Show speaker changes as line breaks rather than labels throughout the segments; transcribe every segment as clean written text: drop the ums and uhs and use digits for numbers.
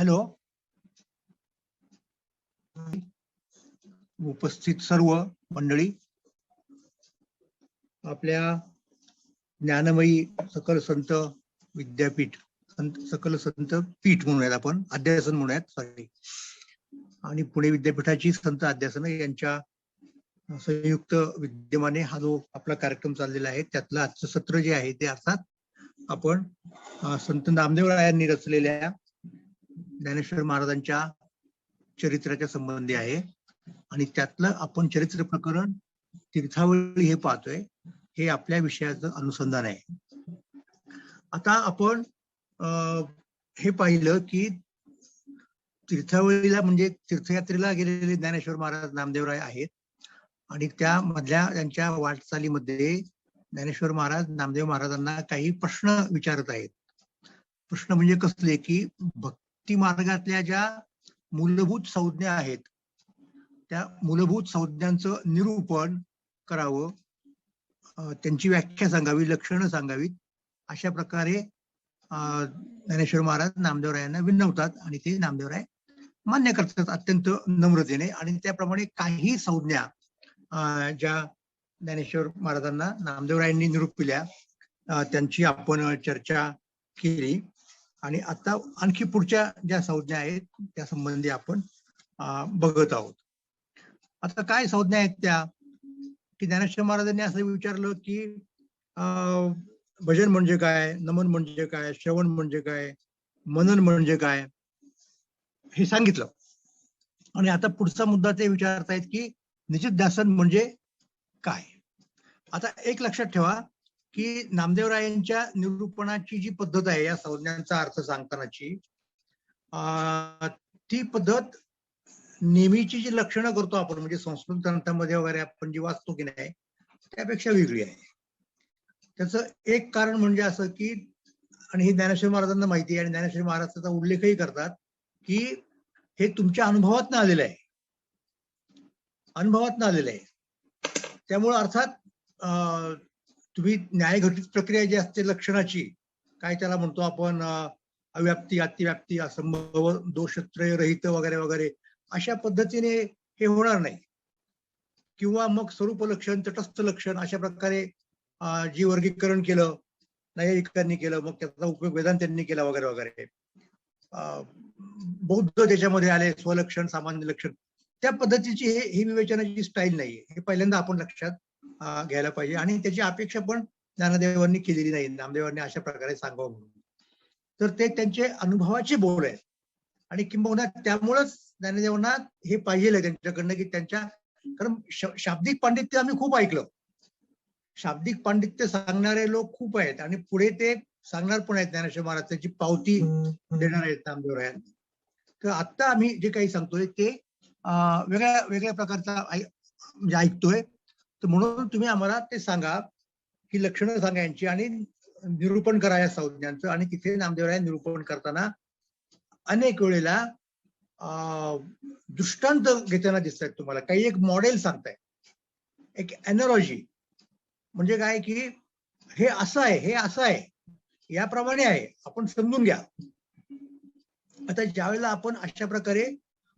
Hello, उपस्थित सर्व मंडळी, आपल्या ज्ञानमयी सकल संत विद्यापीठ, सकल संत पीठ म्हणूयात, आपण अध्यासन म्हणूयात, सॉरी, आणि पुणे विद्यापीठाची संत अध्यासन यांच्या संयुक्त विद्यमाने हा जो आपला कार्यक्रम चाललेला आहे, त्यातलं आजचं सत्र जे आहे ते अर्थात आपण संत नामदेवरायांनी रचलेल्या ज्ञानेश्वर महाराजांच्या चरित्राच्या संबंधी आहे. आणि त्यातलं आपण चरित्र प्रकरण तीर्थावळी हे पाहतोय. हे आपल्या विषयाचं अनुसंधान आहे. आता आपण हे पाहिलं की तीर्थावळीला म्हणजे तीर्थयात्रेला गेलेले ज्ञानेश्वर महाराज नामदेवराय आहेत, आणि त्या मधल्या त्यांच्या वाटचालीमध्ये ज्ञानेश्वर महाराज नामदेव महाराजांना काही प्रश्न विचारत आहेत. प्रश्न म्हणजे कसले की भक्ती मार्गातल्या ज्या मूलभूत संज्ञा आहेत त्या मूलभूत संज्ञांचं निरूपण करावं, त्यांची व्याख्या सांगावी, लक्षणं सांगावीत, अशा प्रकारे ज्ञानेश्वर महाराज नामदेवरायांना विनवतात आणि ते नामदेवराय मान्य करतात अत्यंत नम्रतेने. आणि त्याप्रमाणे काही संज्ञा ज्या ज्ञानेश्वर महाराजांना नामदेवरायांनी निरूपिल्या त्यांची आपण चर्चा केली. आणि आता आणखी पुढच्या ज्या संज्ञा आहेत त्या संबंधी आपण बघत आहोत. आता काय संज्ञा आहेत त्या की ज्ञानेश्वर महाराजांनी असं विचारलं की भजन म्हणजे काय, नमन म्हणजे काय, श्रवण म्हणजे काय, मनन म्हणजे काय, हे सांगितलं. आणि आता पुढचा मुद्दा ते विचारतायत की निचिध्यासन म्हणजे काय. आता एक लक्षात ठेवा की नामदेवरायांच्या निरूपणाची जी पद्धत आहे या संज्ञांचा अर्थ सांगतानाची, ती पद्धत नेहमीची जी लक्षणं करतो आपण म्हणजे संस्कृत ग्रंथामध्ये वगैरे आपण जी वाचतो की नाही त्यापेक्षा वेगळी आहे. त्याचं एक कारण म्हणजे असं की, आणि हे ज्ञानेश्वर महाराजांना माहिती आहे आणि ज्ञानेश्वर महाराज त्याचा उल्लेखही करतात की हे तुमच्या अनुभवातनं आलेलं आहे, अनुभवातनं आलेलं आहे. त्यामुळं अर्थात तुम्ही न्यायघटित प्रक्रिया जी असते लक्षणाची, काय त्याला म्हणतो आपण, अव्याप्ती, अतिव्याप्ती, असंभव, दोषत्रय रहित वगैरे वगैरे, अशा पद्धतीने हे होणार नाही. किंवा मग स्वरूप लक्षण, तटस्थ लक्षण, अशा प्रकारे जी वर्गीकरण केलं नैयायिकांनी केलं, मग त्याचा उपयोग वेदांत्यांनी केला वगैरे वगैरे. बौद्ध त्याच्यामध्ये आले, स्वलक्षण, सामान्य लक्षण, त्या पद्धतीची ही विवेचनाची स्टाईल नाहीये. हे पहिल्यांदा आपण लक्षात घ्यायला पाहिजे. आणि त्याची अपेक्षा पण ज्ञानदेवांनी केलेली नाही, नामदेवांनी अशा प्रकारे सांगावं म्हणून. तर ते त्यांचे अनुभवाचे बोल आहेत. आणि किंबहुना त्यामुळंच ज्ञानदेवांना हे पाहिजे त्यांच्याकडनं की त्यांच्या, कारण शाब्दिक पांडित्य आम्ही खूप ऐकलं, शाब्दिक पांडित्य सांगणारे लोक खूप आहेत आणि पुढे ते सांगणार पण आहेत. ज्ञानेश्वर महाराज त्याची पावती देणार आहेत नामदेवरायांना. तर आता आम्ही जे काही सांगतोय ते वेगळ्या वेगळ्या प्रकारचा म्हणजे ऐकतोय. तर म्हणून तुम्ही आम्हाला ते सांगा की लक्षणं सांगा यांची आणि निरूपण करा या संज्ञांचं. आणि तिथे नामदेवराय निरूपण करताना अनेक वेळेला दृष्टांत घेताना दिसत आहेत तुम्हाला. काही एक मॉडेल सांगताय, एक एनॉलॉजी, म्हणजे काय की हे असं आहे, हे असं आहे, याप्रमाणे आहे, आपण समजून घ्या. आता ज्यावेळेला आपण अशा प्रकारे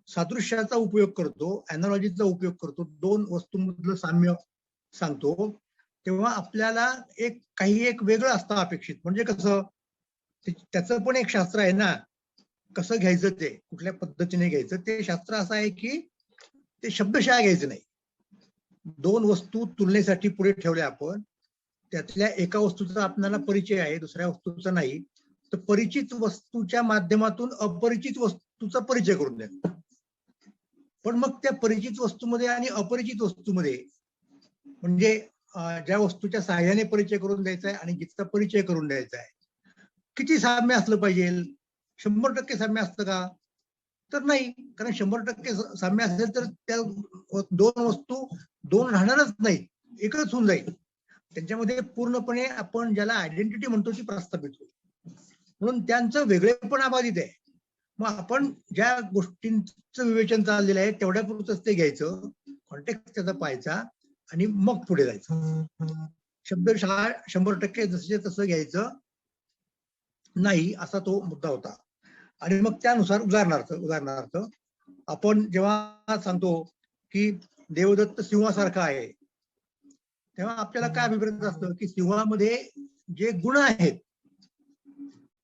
सादृश्याचा उपयोग करतो, एनॉलॉजीचा उपयोग करतो, दोन वस्तूंमधलं साम्य सांगतो, तेव्हा आपल्याला काही एक वेगळं असतं अपेक्षित. म्हणजे कसं, त्याचं पण एक शास्त्र आहे ना, कसं घ्यायचं, ते कुठल्या पद्धतीने घ्यायचं. ते शास्त्र असं आहे की ते शब्दशः घ्यायचं नाही. दोन वस्तू तुलनेसाठी पुढे ठेवल्या आपण, त्यातल्या एका वस्तूचा आपल्याला परिचय आहे, दुसऱ्या वस्तूचा नाही, तर परिचित वस्तूच्या माध्यमातून अपरिचित वस्तूचा परिचय करून द्या. पण मग त्या परिचित वस्तूमध्ये आणि अपरिचित वस्तूमध्ये, म्हणजे ज्या वस्तूच्या साह्याने परिचय करून द्यायचा आहे आणि जिथचा परिचय करून द्यायचा आहे, किती साम्य असलं पाहिजे? 100% साम्य असतं का? तर नाही. कारण 100% साम्य असेल तर त्या दोन वस्तू दोन राहणारच नाही, एकच होऊन जाईल. त्यांच्यामध्ये पूर्णपणे आपण ज्याला आयडेंटिटी म्हणतो ती प्रस्थापित होईल. म्हणून त्यांचं वेगळेपण अबाधित आहे. मग आपण ज्या गोष्टींचं विवेचन चाललेलं आहे तेवढ्या पुरतच ते घ्यायचं, कॉन्टेक्स्ट त्याचा पाहायचा आणि मग पुढे जायचं. शब्दशः 100% जसं तसं घ्यायचं नाही, असा तो मुद्दा होता. आणि मग त्यानुसार उदाहरणार्थ आपण जेव्हा सांगतो की देवदत्त सिंहासारखा आहे, तेव्हा आपल्याला काय अभिप्रेत असतं की सिंहामध्ये जे गुण आहेत,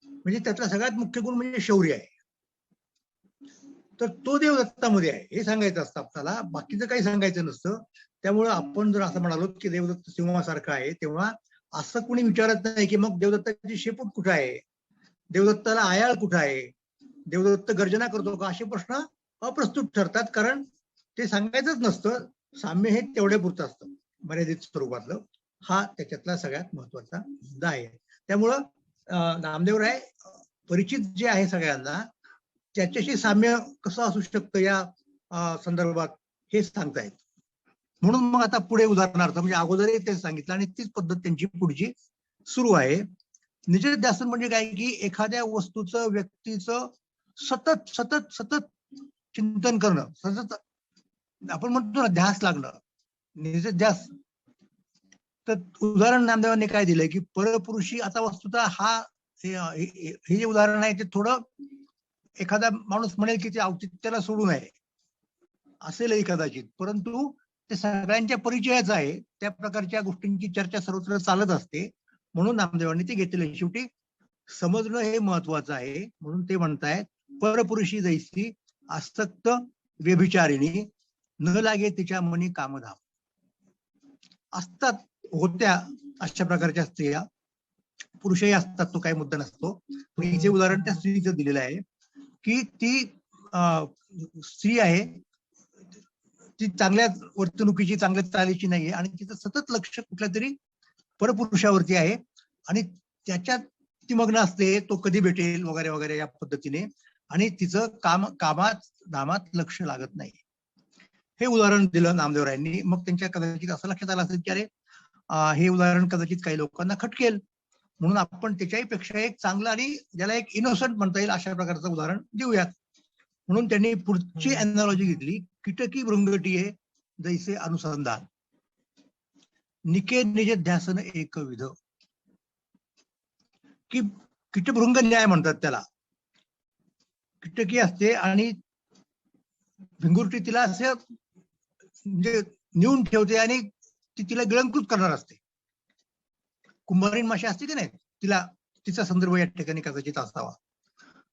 म्हणजे त्यातला सगळ्यात मुख्य गुण म्हणजे शौर्य आहे, तर तो देवदत्तामध्ये आहे हे सांगायचं असतं आपल्याला, बाकीचं काही सांगायचं नसतं. त्यामुळं आपण जर असं म्हणालो की देवदत्त सिंहासारखा आहे, तेव्हा असं कोणी विचारत नाही की मग देवदत्ताची शेपूट कुठं आहे, देवदत्ताला आयाळ कुठं आहे, देवदत्त गर्जना करतो का, असे प्रश्न अप्रस्तुत ठरतात. कारण ते सांगायचंच नसतं, साम्य हे तेवढे पुरतं असतं मर्यादित स्वरूपातलं. हा त्याच्यातला सगळ्यात महत्वाचा मुद्दा आहे. त्यामुळं नामदेवराय परिचित जे आहे सगळ्यांना, त्याच्याशी साम्य कसं असू शकतं या संदर्भात हे सांगतायत. म्हणून मग आता पुढे उदाहरणार्थ म्हणजे अगोदरही ते सांगितलं आणि तीच पद्धत त्यांची पुढची सुरू आहे. निजध्यासन म्हणजे काय की एखाद्या वस्तूचं, व्यक्तीचं सतत सतत सतत चिंतन करणं, सतत आपण म्हणतो ना ध्यास लागणं, निजध्यास. तर उदाहरण नामदेवांनी काय दिलंय की परपुरुषी, आता वस्तुतः हे जे उदाहरण आहे ते थोडं एखादा माणूस म्हणेल की ते औचित्याला सोडू नये असेलही कदाचित, परंतु ते सगळ्यांच्या परिचयाचं आहे, त्या प्रकारच्या गोष्टींची चर्चा सर्वत्र चालत असते, म्हणून नामदेवांनी ते घेतले. शेवटी समजणं हे महत्वाचं आहे, म्हणून ते म्हणतायत परपुरुषी जैसी आसक्त व्यभिचारिणी, न लागे तिच्या मनी कामधाम. असतात, होत्या अशा प्रकारच्या स्त्रिया, पुरुषही असतात, तो काही मुद्दा नसतो. हिचे उदाहरण त्या स्त्रीचं दिलेलं आहे की ती स्त्री आहे, ती चांगल्या वर्तणुकीची, चांगल्या चालीची नाहीये आणि तिचं सतत लक्ष कुठल्या तरी परपुरुषावरती आहे आणि त्याच्यात ती मग्न असते, तो कधी भेटेल वगैरे वगैरे या पद्धतीने, आणि तिचं कामात धामात लक्ष लागत नाही. हे उदाहरण दिलं नामदेवरायांनी. मग त्यांच्या कदाचित असं लक्षात आलं असेल की अरे हे उदाहरण कदाचित काही लोकांना खटकेल, म्हणून आपण त्याच्याही पेक्षा एक चांगलं आणि ज्याला एक इनोसंट म्हणता येईल अशा प्रकारचं उदाहरण देऊयात. म्हणून त्यांनी पुढची अॅनालॉजी घेतली, कीटकी भृंगटीये जैसे अनुसंधान, निके निज ध्यासन एकविध. की कीटभृंग न्याय म्हणतात त्याला. कीटकी असते आणि भिंगुरटी तिला असे म्हणजे नेऊन ठेवते आणि ती तिला गिळंकृत करणार असते. कुंभारीण माशी असते की नाही, तिला, तिचा संदर्भ या ठिकाणी कदाचित असावा.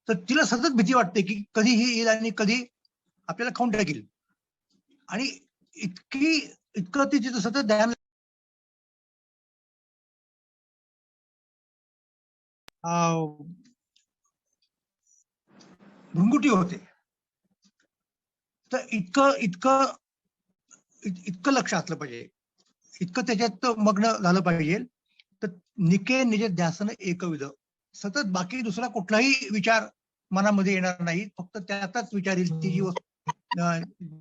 तर तिला सतत भीती वाटते की कधी ही येईल आणि कधी आपल्याला खाऊन टाकील, आणि इतकं ती तिचं सतत ध्यान भृंगुटी होते. तर इतकं लक्ष असलं पाहिजे, इतकं त्याच्यात मग्न झालं पाहिजे. तर निके निज ध्यासन एकविध, सतत बाकी दुसरा कुठलाही विचार मनामध्ये येणार नाही, फक्त त्यातच विचार येईल. ती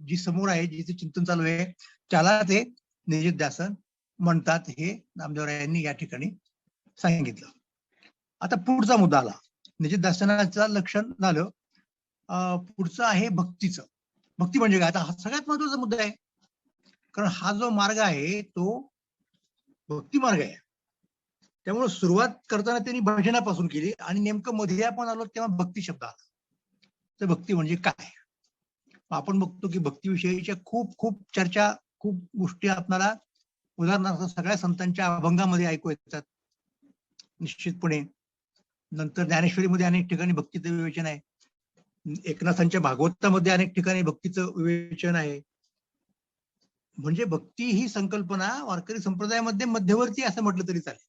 जी समोर आहे, जिचे चिंतन चालू आहे, त्याला ते निजध्यासन म्हणतात, हे नामदेवरायांनी या ठिकाणी सांगितलं. आता पुढचा मुद्दा आला, निजध्यासनाचं लक्षण झालं. पुढचं आहे भक्तीचं. भक्ती म्हणजे काय, आता हा सगळ्यात महत्वाचा मुद्दा आहे, कारण हा जो मार्ग आहे तो भक्ती मार्ग आहे. त्यामुळे सुरुवात करताना त्यांनी भजनापासून केली आणि नेमकं मध्ये आपण आलो तेव्हा भक्ती शब्द आला. तर भक्ती म्हणजे काय, आपण बघतो की भक्तीविषयीच्या खूप चर्चा, खूप गोष्टी आपल्याला उदाहरणार्थ सगळ्या संतांच्या अभंगामध्ये ऐकू येतात निश्चितपणे. नंतर ज्ञानेश्वरीमध्ये अनेक ठिकाणी भक्तीचं विवेचन आहे, एकनाथांच्या भागवतामध्ये अनेक ठिकाणी भक्तीचं विवेचन आहे. म्हणजे भक्ती ही संकल्पना वारकरी संप्रदायामध्ये मध्यवर्ती असं म्हटलं तरी चालेल.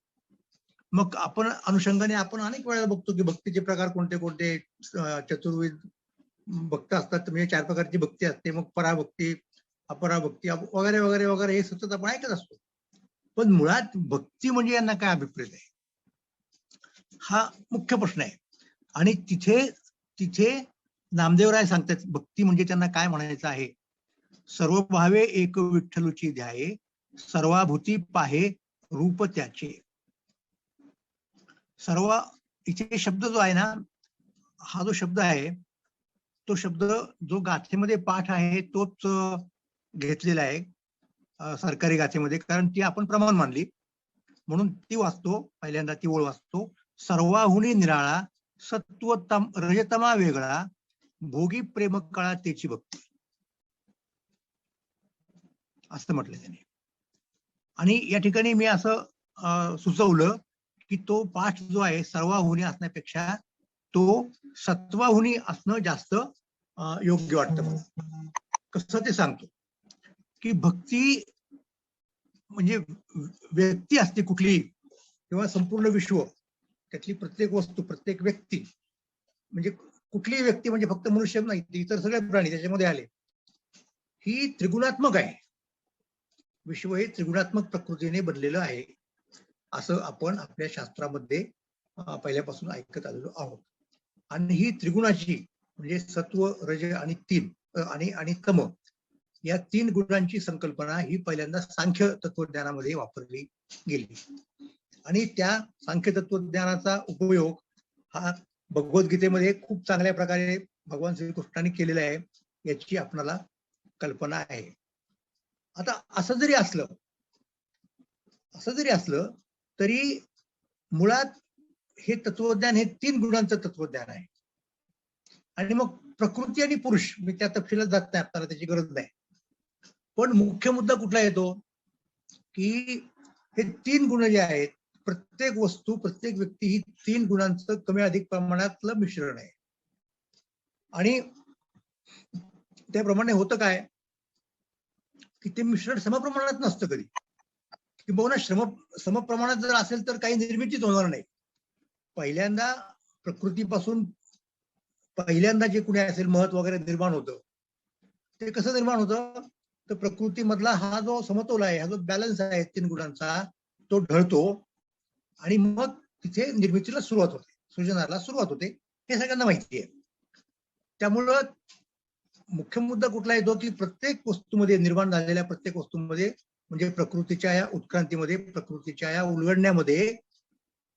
मग आपण अनुषंगाने आपण अनेक वेळा बघतो की भक्तीचे प्रकार कोणते कोणते, चतुर्विध भक्त असतात, म्हणजे 4 प्रकारची भक्ती असते, मग पराभक्ती, अपराभक्ती वगैरे वगैरे वगैरे, हे सतत आपण ऐकत असतो. पण मुळात भक्ती म्हणजे यांना काय अभिप्रेत आहे, हा मुख्य प्रश्न आहे. आणि तिथे नामदेवराय सांगतात भक्ती म्हणजे त्यांना काय म्हणायचं आहे. सर्व भावे एक विठ्ठलुची ध्याये, सर्वाभूती पाहे रूप त्याचे. सर्व, इथे शब्द जो आहे ना, हा जो शब्द आहे तो शब्द जो गाथेमध्ये पाठ आहे तोच घेतलेला आहे सरकारी गाथेमध्ये, कारण ती आपण प्रमाण मानली म्हणून ती वाचतो, पहिल्यांदा ती ओळ वाचतो. सर्वाहुनी निराळा रजतमा वेगळा, भोगी प्रेम काळा त्याची भक्ती, असं म्हटलं त्याने. आणि या ठिकाणी मी असं सुचवलं की तो पाठ जो आहे सर्वाहुनी असण्यापेक्षा तो सत्वाहुनी असणं जास्त योग्य वाटतं मला. कसं ते सांगतो की भक्ती म्हणजे व्यक्ती असते कुठली किंवा संपूर्ण विश्व, त्यातली प्रत्येक वस्तू, प्रत्येक व्यक्ती, म्हणजे कुठलीही व्यक्ती म्हणजे फक्त मनुष्य नाही, इतर सगळे प्राणी त्याच्यामध्ये आले, ही त्रिगुणात्मक आहे. विश्व हे त्रिगुणात्मक प्रकृतीने बनलेलं आहे, असं आपण आपल्या शास्त्रामध्ये पहिल्यापासून ऐकत आलेलो आहोत. आणि ही त्रिगुणाची म्हणजे सत्व, रज आणि तीन आणि तम या 3 गुणांची संकल्पना ही पहिल्यांदा सांख्य तत्वज्ञानामध्ये वापरली गेली. आणि त्या सांख्य तत्वज्ञानाचा उपयोग हा भगवद्गीतेमध्ये खूप चांगल्या प्रकारे भगवान श्रीकृष्णाने केलेला आहे, याची आपणाला कल्पना आहे. आता असं जरी असलं तरी मुळात हे तत्वज्ञान हे 3 गुणांचं तत्वज्ञान आहे. आणि मग प्रकृती आणि पुरुष, मी त्या तपशिलात जात नाही, आपल्याला त्याची गरज नाही. पण मुख्य मुद्दा कुठला येतो की हे 3 गुण जे आहेत, प्रत्येक वस्तू, प्रत्येक व्यक्ती ही 3 गुणांचं कमी अधिक प्रमाणातलं मिश्रण आहे. आणि त्याप्रमाणे होतं काय की ते मिश्रण समप्रमाणात नसतं कधी, किंवा समप्रमाणात जर असेल तर काही निर्मितीच होणार नाही. पहिल्यांदा प्रकृतीपासून पहिल्यांदा जे कुणी असेल महत्व वगैरे निर्माण होतं, ते कसं निर्माण होतं, तर प्रकृतीमधला हा जो समतोल आहे, हा जो बॅलन्स आहे 3 गुणांचा, तो ढळतो आणि मग तिथे निर्मितीला सुरुवात होते, सृजनाला सुरुवात होते, हे सगळ्यांना माहिती आहे. त्यामुळं मुख्य मुद्दा कुठला येतो की प्रत्येक वस्तूमध्ये, निर्माण झालेल्या प्रत्येक वस्तूमध्ये, म्हणजे प्रकृतीच्या या उत्क्रांतीमध्ये, प्रकृतीच्या या उलगडण्यामध्ये,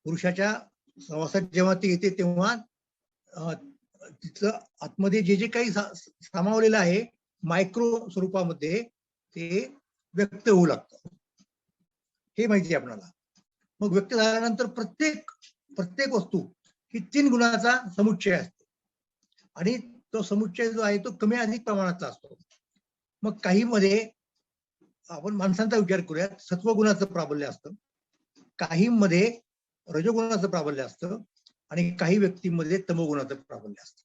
पुरुषाच्या सहवासात जेव्हा ती येते तेव्हा तिथलं आतमध्ये जे जे काही सामावलेलं आहे मायक्रो स्वरूपामध्ये, ते व्यक्त होऊ लागतं, हे माहिती आहे आपल्याला. मग व्यक्त झाल्यानंतर प्रत्येक वस्तू ही 3 गुणाचा समुच्चय असतो, आणि तो समुच्चय जो आहे तो कमी अधिक प्रमाणातला असतो. मग काही मध्ये आपण माणसांचा विचार करूयात, सत्वगुणाचं प्राबल्य असतं, काही मध्ये रजोगुणाचं प्राबल्य असतं, आणि काही व्यक्तीमध्ये तमोगुणाचं प्राबल्य असतं.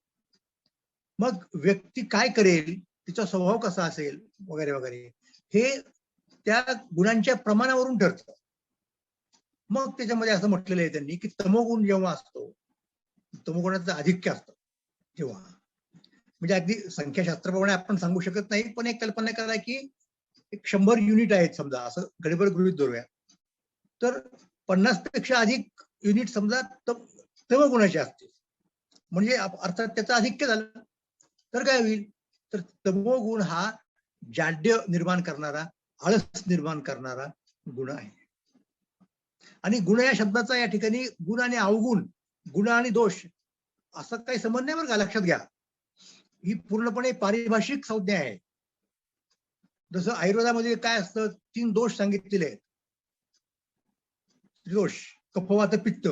मग व्यक्ती काय करेल, तिचा स्वभाव कसा असेल वगैरे वगैरे, हे त्या गुणांच्या प्रमाणावरून ठरतं. मग त्याच्यामध्ये असं म्हटलेलं आहे त्यांनी की तमोगुण जेव्हा असतो, तमोगुणाचं आधिक्य असतं जेव्हा, म्हणजे अगदी संख्याशास्त्राप्रमाणे आपण सांगू शकत नाही, पण एक कल्पना करा की 100 युनिट आहेत समजा, असं गडबड गृहीत धरूया, तर 50 पेक्षा अधिक युनिट समजा तमोगुणाचे असतील, म्हणजे अर्थात त्याचं आधिक्य झालं, तर काय होईल, तर तमोगुण हा जाड्य निर्माण करणारा, आळस निर्माण करणारा गुण आहे. आणि गुण या शब्दाचा या ठिकाणी गुण आणि अवगुण, गुण आणि दोष असं काही संबंध नाही बरं का, लक्षात घ्या. ही पूर्णपणे पारिभाषिक संज्ञा आहे. जसं आयुर्वेदामध्ये काय असतं, 3 दोष सांगितलेले आहेत, दोष, कफ, वात, पित्त.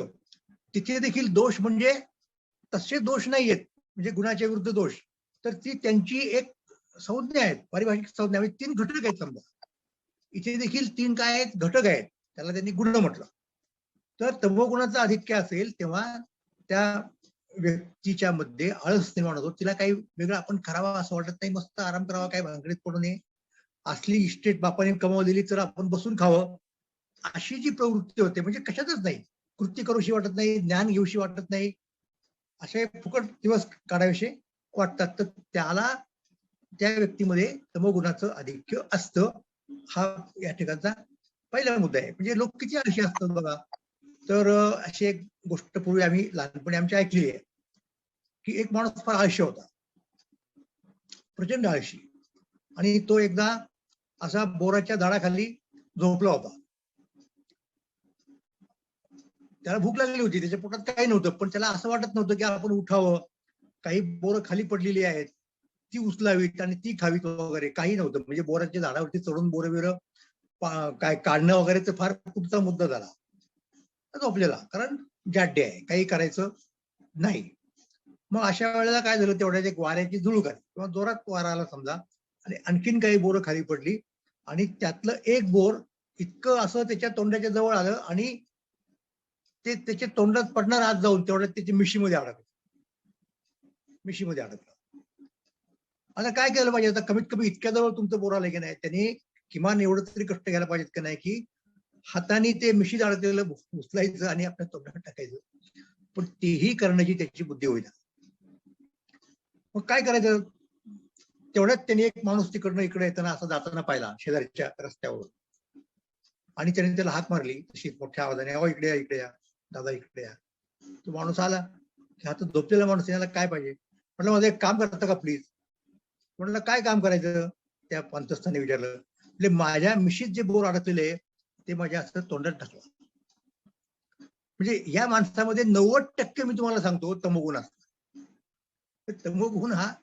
तिथे देखील दोष म्हणजे तसे दोष नाही आहेत, म्हणजे गुणाच्या विरुद्ध दोष, तर ती त्यांची एक संज्ञा आहेत, पारिभाषिक संज्ञा, 3 घटक आहेत समजा. इथे देखील 3 काय आहेत, घटक आहेत, त्याला त्यांनी गुण म्हटलं. तर तमोगुणाचं आधिक्य असेल तेव्हा त्या व्यक्तीच्या मध्ये आळस निर्माण होतो, तिला काही वेगळं आपण करावं असं वाटत नाही, मस्त आराम करावा, काही भानगडीत पडू नये, असली इस्टेट बापाने कमावलेली तर आपण बसून खावं, अशी जी प्रवृत्ती होते, म्हणजे कशातच नाही, कृती करूशी वाटत नाही, ज्ञान घेऊशी वाटत नाही, असे फुकट दिवस काढावेसे वाटतात, तर त्याला त्या व्यक्तीमध्ये तमोगुणाचं आधिक्य असतं. हा या ठिकाणचा पहिला मुद्दा आहे. म्हणजे लोक किती आळशी असतात बघा. तर अशी एक गोष्ट पूर्वी आम्ही लहानपणी आमची ऐकली आहे की एक माणूस फार आळशी होता, प्रचंड आळशी, आणि तो एकदा असा बोराच्या झाडाखाली झोपला होता. त्याला भूक लागली होती, त्याच्या पोटात काही नव्हतं, पण त्याला असं वाटत नव्हतं की आपण उठावं, काही बोरं खाली पडलेली आहेत ती उचलावीत आणि ती खावीत वगैरे, काही नव्हतं. म्हणजे बोराच्या झाडावरती चढून बोरं बिरं काय काढणं वगैरे तर फार पुढचा मुद्दा झाला झोपलेला, कारण जाड्य आहे, काही करायचं नाही. मग अशा वेळेला काय झालं, तेवढ्यात एक वाऱ्याची झुळूक आली किंवा जोरात वारा आला समजा, आणि आणखीन काही बोरं खाली पडली, आणि त्यातलं एक बोर इतकं असं त्याच्या तोंडाच्या जवळ आलं आणि ते त्याच्या तोंडात पडणार आत जाऊन तेवढ्यात त्याच्या मिशीमध्ये अडकलं. आता काय केलं पाहिजे? आता कमीत कमी इतक्या जवळ तुमचं बोर आलं की नाही, त्यांनी किमान एवढं तरी कष्ट घ्यायला पाहिजेत की नाही, की हाताने ते मिशीत अडकलेलं उचलायचं आणि आपल्या तोंडात टाकायचं. पण तेही करण्याची त्याची बुद्धी होईना. मग काय करायचं? तेवढ्यात त्यांनी एक माणूस तिकडनं इकडे येताना असं जाताना पाहिला शेजारच्या रस्त्यावर, आणि त्याने त्याला हाक मारली तशी मोठ्या आवाजाने, अहो इकडे या, इकडे या दादा, इकडे या. तो माणूस आला की हातात झोपलेला माणूस, याला काय पाहिजे? म्हटलं माझं एक काम करता का प्लीज? म्हटलं काय काम करायचं? त्या पंतस्थाने विचारलं. म्हणजे माझ्या मिशीत जे बोर अडकलेले ते माझ्या असं तोंडात टाकलं. म्हणजे या माणसामध्ये 90% मी तुम्हाला सांगतो तमोगुण असतो. तमोगुण हा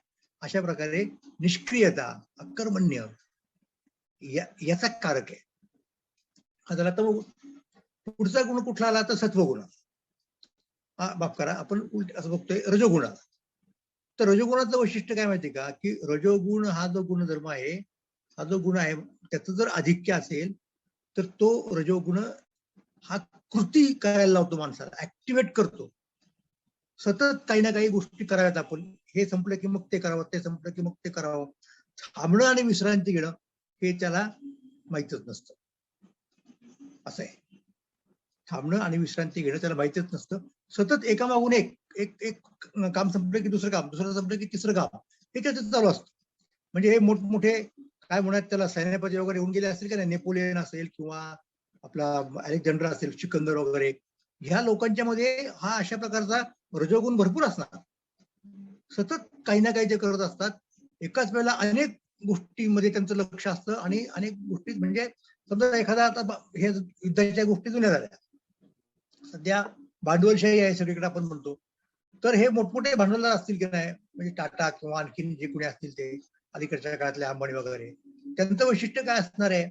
अशा प्रकारे निष्क्रियता, अकर्मण्य याचा कारक आहे. आता पुढचा गुण कुठला आला तर सत्वगुण. माफ करा, आपण असं बघतोय रजोगुणाला. तर रजोगुणाचं वैशिष्ट्य काय माहिती का, की रजोगुण हा जो गुणधर्म आहे, हा जो गुण आहे, त्याचं जर आधिक्य असेल तर तो रजोगुण हा कृती करायला लावतो माणसाला, ऍक्टिव्हेट करतो. सतत काही ना काही गोष्टी कराव्यात आपण, हे संपलं की मग ते करावं, ते संपलं की मग ते करावं. थांबणं आणि विश्रांती घेणं हे त्याला माहितच नसतं. असं आहे. थांबणं आणि विश्रांती घेणं त्याला माहितीच नसतं. सतत एकामागून एक एक एक काम संपलं की दुसरं काम, दुसरं संपलं की तिसरं काम, हे त्याचं चालू असतं. म्हणजे हे मोठमोठे काय म्हणत त्याला सैन्यपती वगैरे येऊन गेले असतील का नाही, नेपोलियन असेल किंवा आपला अलेक्झांडर असेल, सिकंदर वगैरे, ह्या लोकांच्या मध्ये हा अशा प्रकारचा रजोगुण भरपूर असणार. सतत काही ना काही ते करत असतात. एकाच वेळेला अनेक गोष्टींमध्ये त्यांचं लक्ष असतं, आणि अनेक गोष्टी म्हणजे समजा एखादा आता हे युद्धाच्या गोष्टी जुन्या झाल्या, सध्या भांडवलशाही आहे सगळीकडे आपण म्हणतो. तर हे मोठमोठे भांडवलदार असतील की नाही, म्हणजे टाटा किंवा आणखीन जे कुणी असतील ते अलीकडच्या काळातले अंबानी वगैरे, त्यांचं वैशिष्ट्य काय असणार आहे,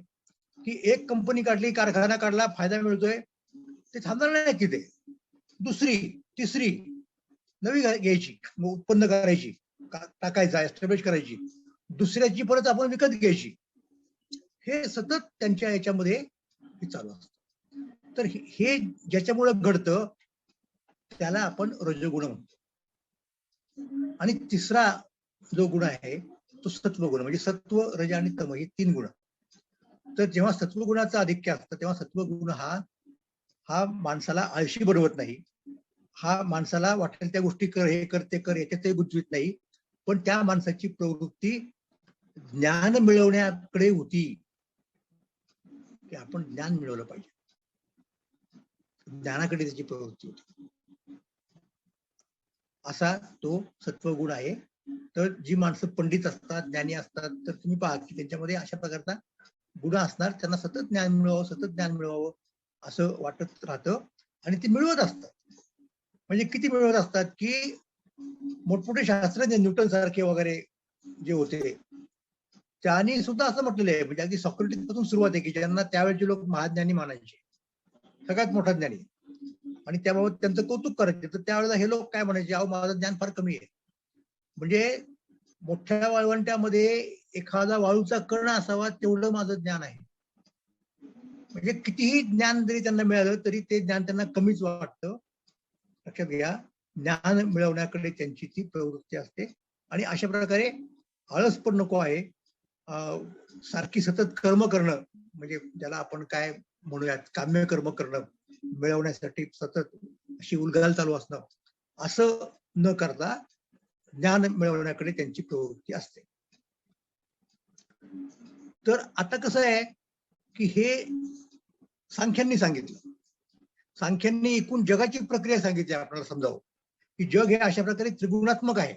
की एक कंपनी काढली, कारखाना काढला, फायदा मिळतोय, ते थांबणार नाही की ते दुसरी, तिसरी, नवी घ्यायची, उत्पन्न करायची, टाकायचा, एस्टॅब्लिश करायची, दुसऱ्याची परत आपण विकत घ्यायची. हे सतत त्यांच्या याच्यामध्ये चालू असतं. तर हे ज्याच्यामुळे घडतं त्याला आपण रजोगुण म्हणतो. आणि तिसरा जो गुण आहे तो सत्वगुण, म्हणजे सत्व, रज आणि तम हे 3 गुण. तर जेव्हा सत्वगुणाचं आधिक्य असतं तेव्हा सत्वगुण हा माणसाला आळशी बनवत नाही, हा माणसाला वाटेल त्या गोष्टी कर, हे कर, ते कर, याच्यातही गुंतवित नाही, पण त्या माणसाची प्रवृत्ती ज्ञान मिळवण्याकडे होती, की आपण ज्ञान मिळवलं पाहिजे, ज्ञानाकडे त्याची प्रवृत्ती होती. असा तो सत्वगुण आहे. तर जी माणसं पंडित असतात, ज्ञानी असतात, तर तुम्ही पहा की त्यांच्यामध्ये अशा प्रकारचा गुण असणार, त्यांना सतत ज्ञान मिळवावं, सतत ज्ञान मिळवावं असं वाटत राहतं, आणि ते मिळवत असतात. म्हणजे किती मिळवत असतात की मोठमोठे शास्त्रज्ञ, न्यूटन सारखे वगैरे जे होते, त्यांनी सुद्धा असं म्हटलेलं आहे, म्हणजे अगदी सॉक्रेटिस पासून सुरुवात आहे, की ज्यांना त्यावेळेचे लोक महाज्ञानी मानायचे, सगळ्यात मोठा ज्ञानी, आणि त्याबाबत त्यांचं कौतुक करायचे. तर त्यावेळेला हे लोक काय म्हणायचे, अहो माझं ज्ञान फार कमी आहे. म्हणजे मोठ्या वाळवंट्यामध्ये एखादा वाळूचा कण असावा तेवढं माझं ज्ञान आहे. म्हणजे कितीही ज्ञान जरी त्यांना मिळालं तरी ते ज्ञान त्यांना कमीच वाटतं. लक्षात घ्या, ज्ञान मिळवण्याकडे त्यांची ती प्रवृत्ती असते. आणि अशा प्रकारे आळस पण नको आहे. सारखी सतत कर्म करणं, म्हणजे ज्याला आपण काय म्हणूयात, काम्य कर्म करणं, मिळवण्यासाठी सतत अशी उलगडल चालू असणं, असं न करता ज्ञान मिळवण्याकडे त्यांची प्रवृत्ती असते. तर आता कसं आहे की हे सांख्यांनी सांगितलं, सांख्यांनी एकूण जगाची प्रक्रिया सांगितली आपल्याला समजावं, की जग हे अशा प्रकारे त्रिगुणात्मक आहे.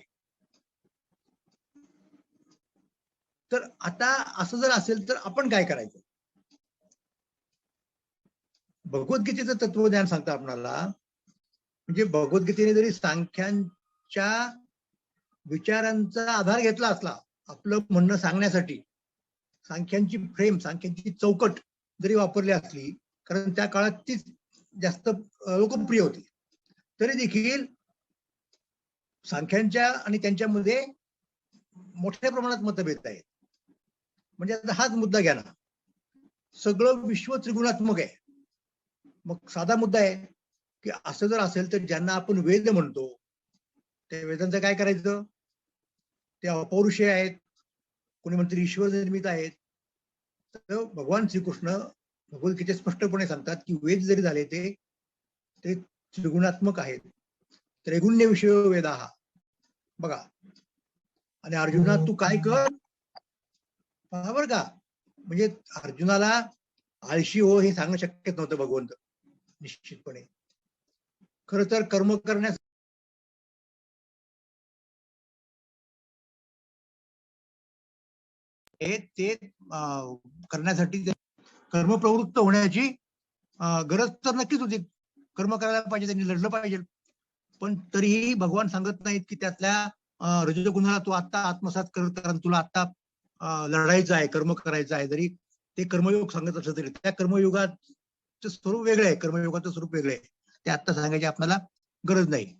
तर आता असं जर असेल तर आपण काय करायचं? भगवद्गीतेचं तत्वज्ञान सांगतं आपल्याला. म्हणजे भगवद्गीतेने जरी सांख्यांच्या विचारांचा आधार घेतला असला आपलं म्हणणं सांगण्यासाठी, सांख्यांची फ्रेम, सांख्यांची चौकट जरी वापरली असली, कारण त्या काळात तीच जास्त लोकप्रिय होती, तरी देखील सांख्यांच्या आणि त्यांच्यामध्ये मोठ्या प्रमाणात मतभेद आहेत. म्हणजे आता हाच मुद्दा घ्या ना, सगळं विश्व त्रिगुणात्मक आहे. मग साधा मुद्दा आहे की असं जर असेल तर ज्यांना आपण वेद म्हणतो त्या वेदांचं काय करायचं? ते अपौरुषीय आहेत, कोणी म्हणते ईश्वर निर्मित आहेत. तर भगवान श्रीकृष्ण भगवद्गीतेत स्पष्टपणे सांगतात की वेद जरी झाले ते त्रिगुणात्मक आहेत. त्रैगुण्य विषय वेदा बघा. आणि अर्जुना तू काय कर पहा बर का, म्हणजे अर्जुनाला आळशी हो हे सांगणं शक्यच नव्हतं भगवंत निश्चितपणे. खर तर कर्म करण्यास ते करण्यासाठी कर्मप्रवृत्त होण्याची गरज तर नक्कीच होती. कर्म करायला पाहिजे, त्यांनी लढलं पाहिजे. पण तरीही भगवान सांगत नाहीत की त्यातल्या रजोगुणाला तू आता आत्मसात कर, कारण तुला आता लढायचं आहे, कर्म करायचं आहे. जरी ते कर्मयोग सांगत असलं तरी त्या कर्मयोगाचं स्वरूप वेगळं आहे, कर्मयोगाचं स्वरूप वेगळं आहे. ते आता सांगायची आपल्याला गरज नाही.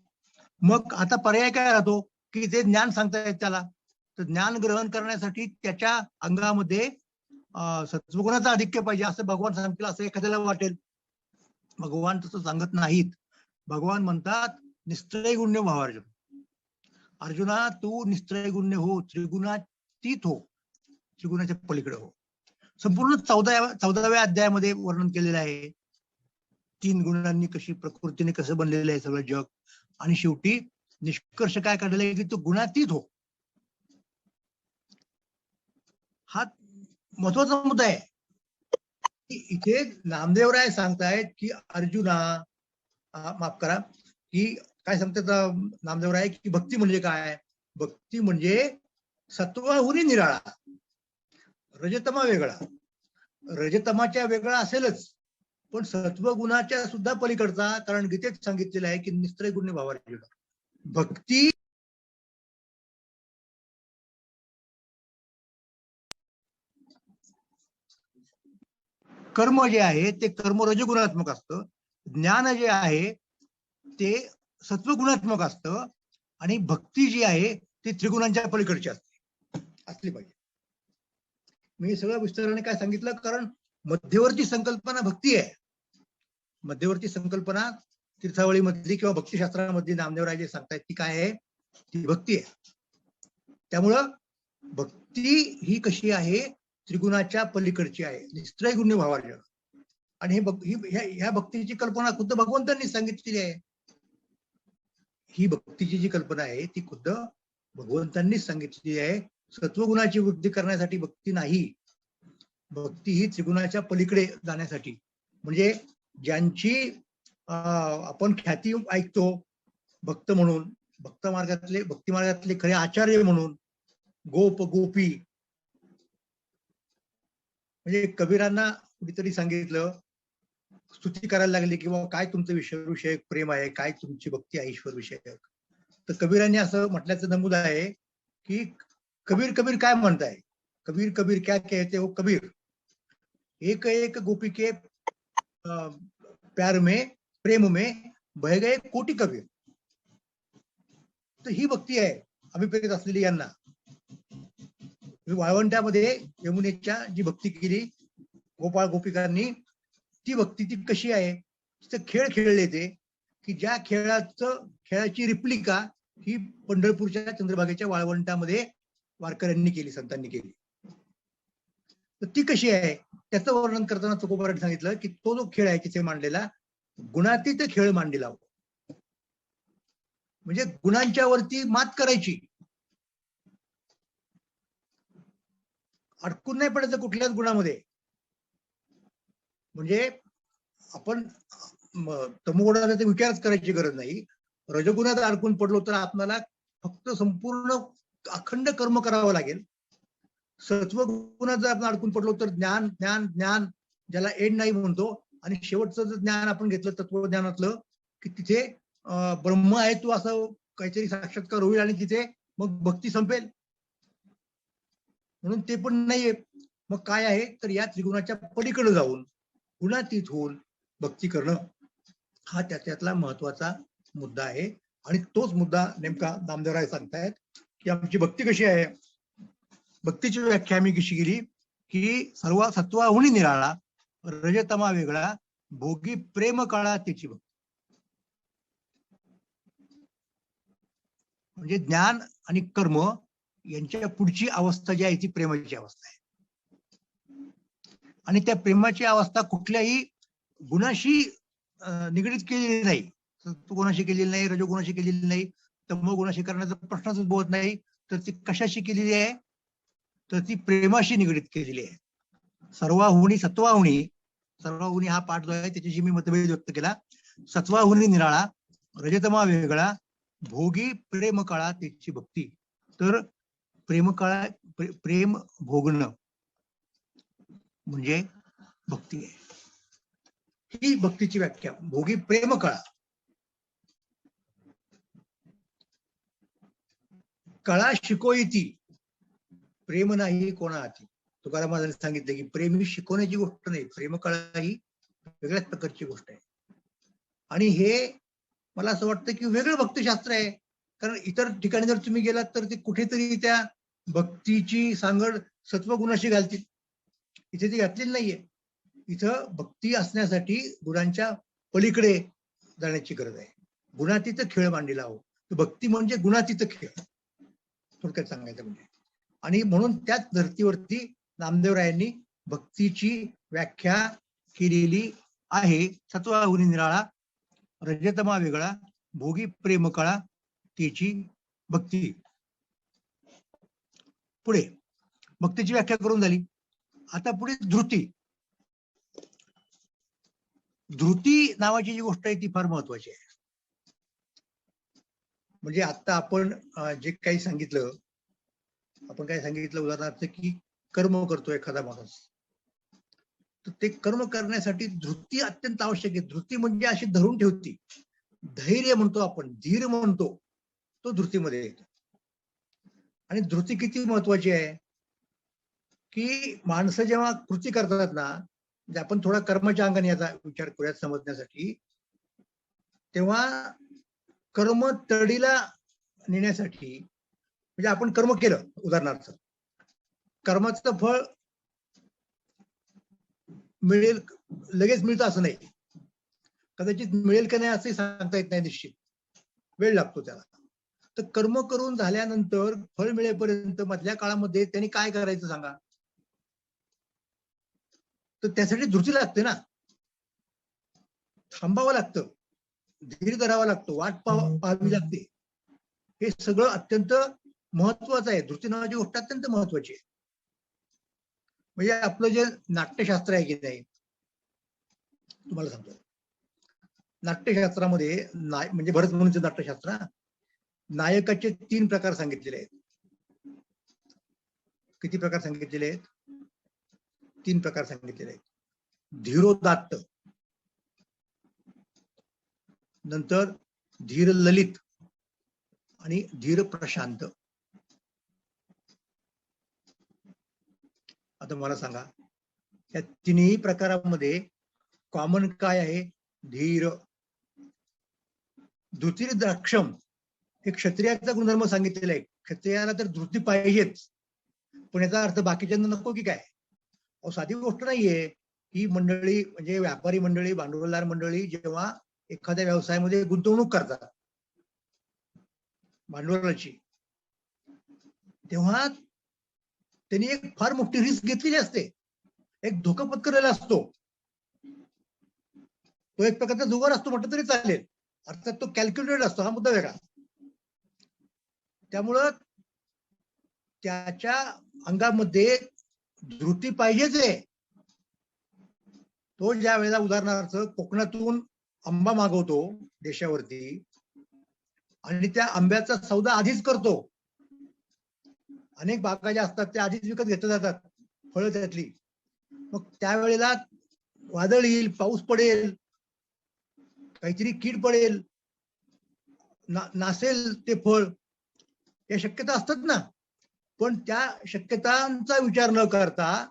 मग आता पर्याय काय राहतो की जे ज्ञान सांगतायत त्याला, तर ज्ञान ग्रहण करण्यासाठी त्याच्या अंगामध्ये सत्वगुणाचा आधिक्य पाहिजे असं भगवान सांगतील असं एखाद्याला वाटेल. भगवान तसं सांगत नाहीत. भगवान म्हणतात निस्त्रैगुण्य व्हा अर्जुन. अर्जुना तू निस्त्रैगुण्य हो, त्रिगुणातीत हो, त्रिगुणाच्या पलीकडे हो. संपूर्ण 14व्या अध्यायामध्ये वर्णन केलेलं आहे. 3 गुणांनी कशी प्रकृतीने कसं बनलेलं आहे सगळं जग. आणि शेवटी निष्कर्ष काय काढलेला आहे की तू गुणातीत हो. हा महत्वाचा मुद्दा आहे. इथे नामदेवराय सांगतायत की अर्जुना, माफ करा, की काय सांगतात नामदेवराय की भक्ती म्हणजे काय? भक्ती म्हणजे सत्वाहुरी निराळा. रजतमा वेगळा, रजतमाच्या वेगळा असेलच, पण सत्वगुणाच्या सुद्धा पलीकडचा. कारण गीतेत सांगितलेलं आहे की निस्त्रैगुण्य भावा अर्जुन. भक्ती कर्म जे आहे ते कर्म रजगुणात्मक असतं, ज्ञान जे आहे ते सत्वगुणात्मक असतं, आणि भक्ती जी आहे ती त्रिगुणांच्या पलीकडची असली पाहिजे. मी सगळं विस्ताराने काय सांगितलं, कारण मध्यवर्ती संकल्पना भक्ती आहे. मध्यवर्ती संकल्पना तीर्थावळीमधली किंवा भक्तिशास्त्रामधली नामदेवराय जे सांगतायत ती काय आहे? ती भक्ती आहे. त्यामुळं भक्ती ही कशी आहे? त्रिगुणाच्या पलीकडची आहे, निस्त्रैगुण्य भावार्जन. आणि ह्या भक्तीची कल्पना खुद्द भगवंतांनी सांगितलेली आहे. ही भक्तीची जी कल्पना आहे ती खुद्द भगवंतांनीच सांगितलेली आहे. सत्वगुणाची वृद्धी करण्यासाठी भक्ती नाही, भक्ती ही त्रिगुणाच्या पलीकडे जाण्यासाठी. म्हणजे ज्यांची आपण ख्याती ऐकतो भक्त म्हणून, भक्ती मार्गातले खरे आचार्य म्हणून, गोप गोपी. म्हणजे कबीरांना कुठेतरी सांगितलं, स्तुती करायला लागली किंवा काय तुमचं विषयक प्रेम आहे, काय तुमची भक्ती आहे ईश्वर विषयक. तर कबीरांनी असं म्हटल्याचं नमूद आहे की कबीर कबीर काय म्हणताय, कबीर कबीर क्या कहते हो कबीर, एक एक गोपी के प्यार में प्रेम में बह गए कोटी कबीर. तर ही भक्ती आहे अभिप्रेत असलेली यांना. वाळवंटामध्ये यमुनेच्या जी भक्ती केली गोपाळ गोपिकांनी, ती भक्ती ती कशी आहे? तिथे खेळ खेळले ते की ज्या खेळाची रिप्लिका ही पंढरपूरच्या चंद्रभागेच्या वाळवंटामध्ये वारकऱ्यांनी केली, संतांनी केली. तर ती कशी आहे त्याचं वर्णन करताना तुकोबारांनी सांगितलं की तो जो खेळ आहे तिथे मांडलेला गुणातीत खेळ मांडलेला, म्हणजे गुणांच्या वरती मात करायची, अडकून नाही पडायचं कुठल्याच गुणामध्ये. म्हणजे आपण तमोगुणाचा विचारच करायची गरज नाही. रजगुणात अडकून पडलो तर आपल्याला फक्त संपूर्ण अखंड कर्म करावं लागेल. सत्वगुणात जर आपण अडकून पडलो तर ज्ञान ज्ञान ज्ञान ज्याला एंड नाही म्हणतो, आणि शेवटचं जर ज्ञान आपण घेतलं तत्वज्ञानातलं की तिथे ब्रह्म आहे तू असं काहीतरी साक्षात्कार होईल आणि तिथे मग भक्ती संपेल. म्हणून ते पण नाहीये. मग काय आहे तर या त्रिगुणाच्या पलीकडे जाऊन गुणातीत होऊन भक्ती करणं हा त्यातला महत्वाचा मुद्दा आहे. आणि तोच मुद्दा नेमका नामदेवराय सांगतायत की आमची भक्ती कशी आहे. भक्तीची व्याख्या आम्ही कशी केली की सर्व सत्वाहुनी निराळा, रजतमा वेगळा, भोगी प्रेम काळा त्याची भक्ती. म्हणजे ज्ञान आणि कर्म यांच्या पुढची अवस्था जी आहे ती प्रेमाची अवस्था आहे. आणि त्या प्रेमाची अवस्था कुठल्याही गुणाशी निगडीत केलेली नाही. सत्वगुणाशी केलेली नाही, रजोगुणाशी केलेली नाही, तमोगुणाशी करण्याचा प्रश्नच उद्भवत नाही. तर ती कशाशी केलेली आहे, तर ती प्रेमाशी निगडीत केलेली आहे. सर्वाहुनी सत्वाहुनी, सर्वाहुनी हा पाठ जो आहे त्याच्याशी मी मतभेद व्यक्त केला. सत्वाहुनी निराळा, रजतमा वेगळा, भोगी प्रेम काळा त्याची भक्ती. तर प्रेम काळा, प्रेम भोगणं म्हणजे भक्ती आहे. ही भक्तीची व्याख्या. भोगी प्रेम कळा. कळा शिकोयती, प्रेम नाही कोणा हाती. तुकाराम महाराजांनी सांगितलं की प्रेम ही शिकवण्याची गोष्ट नाही, प्रेम कळा ही वेगळ्याच प्रकारची गोष्ट आहे. आणि हे मला असं वाटतं की वेगळं भक्तिशास्त्र आहे. कारण इतर ठिकाणी जर तुम्ही गेलात तर ते कुठेतरी त्या भक्तीची सांगड सत्वगुणाशी घालतील. इथे ती घातलेली नाहीये. इथं भक्ती असण्यासाठी गुणांच्या पलीकडे जाण्याची गरज आहे. गुणातीत खेळ मांडलेला हवं. भक्ती म्हणजे गुणातीत खेळ, थोडक्यात सांगायचं म्हणजे. आणि म्हणून त्याच धर्तीवरती नामदेवरायांनी भक्तीची व्याख्या केलेली आहे. सत्वाहुनी निराळा, रजतमा वेगळा, भोगी प्रेम कळा त्याची भक्ती. पुढे भक्तीची व्याख्या करून झाली. आता पुढे धृती. धृती नावाची जी गोष्ट आहे ती फार महत्वाची आहे. म्हणजे आता आपण जे काही सांगितलं, आपण काय सांगितलं उदाहरणार्थ की कर्म करतो एखादा माणूस, तर ते कर्म करण्यासाठी धृती अत्यंत आवश्यक आहे. धृती म्हणजे अशी धरून ठेवती. धैर्य म्हणतो आपण, धीर म्हणतो, तो धृतीमध्ये येतो. आणि धृती किती महत्वाची आहे की माणसं जेव्हा कृती करतात ना, म्हणजे आपण थोडा कर्माच्या अंगाने याचा विचार करूयात समजण्यासाठी, तेव्हा कर्म तडीला नेण्यासाठी, म्हणजे आपण कर्म केलं उदाहरणार्थ, कर्माचं फळ मिळेल लगेच मिळतं असं नाही, कदाचित मिळेल का नाही असंही सांगता येत नाही, निश्चित वेळ लागतो त्याला. तर कर्म करून झाल्यानंतर फळ मिळेपर्यंत मधल्या काळामध्ये त्यांनी काय करायचं सांगा. तर त्यासाठी धृती लागते ना, थांबावं लागतं, धीर धरावा लागतो, वाट पाहावी लागते. हे सगळं अत्यंत महत्वाचं आहे. धृती नावाची गोष्ट अत्यंत महत्वाची आहे. म्हणजे आपलं जे नाट्यशास्त्र आहे की नाही, तुम्हाला सांगतो, नाट्यशास्त्रामध्ये म्हणजे भरत मुनींचं नाट्यशास्त्र, नायकाचे 3 प्रकार सांगितलेले आहेत. किती प्रकार सांगितलेले आहेत? 3 प्रकार सांगितलेले आहेत. धीरोदात्त, नंतर धीर ललित आणि धीर प्रशांत. आता मला सांगा, या तिन्ही प्रकारामध्ये कॉमन काय आहे? धीर. धृती द्राक्षम हे क्षत्रियाचा गुणधर्म सांगितलेला आहे. क्षत्रियाला तर धृती पाहिजेच, पण याचा अर्थ बाकीच्यांना नको की काय? साधी गोष्ट नाहीये. ही मंडळी म्हणजे व्यापारी मंडळी, भांडवलदार मंडळी जेव्हा एखाद्या व्यवसायामध्ये गुंतवणूक करतात भांडवलाची, तेव्हा त्यांनी एक फार मोठी रिस्क घेतलेली असते, एक धोका पत्करलेला असतो. तो एक प्रकारचा जुगार असतो म्हटलं तरी चालेल, अर्थात तो कॅल्क्युलेटेड असतो, हा मुद्दा वेगळा. त्यामुळं त्याच्या अंगामध्ये धृती पाहिजेच आहे. तो ज्या वेळेला उदाहरणार्थ कोकणातून आंबा मागवतो देशावरती आणि त्या आंब्याचा सौदा आधीच करतो, अनेक बागा ज्या असतात त्या आधीच विकत घेतल्या जातात, फळं त्यातली. मग त्यावेळेला वादळ येईल, पाऊस पडेल, काहीतरी कीड पडेल, नासेल ते फळ, या शक्यता असतात ना. पण त्या शक्यतांचा विचार न करता,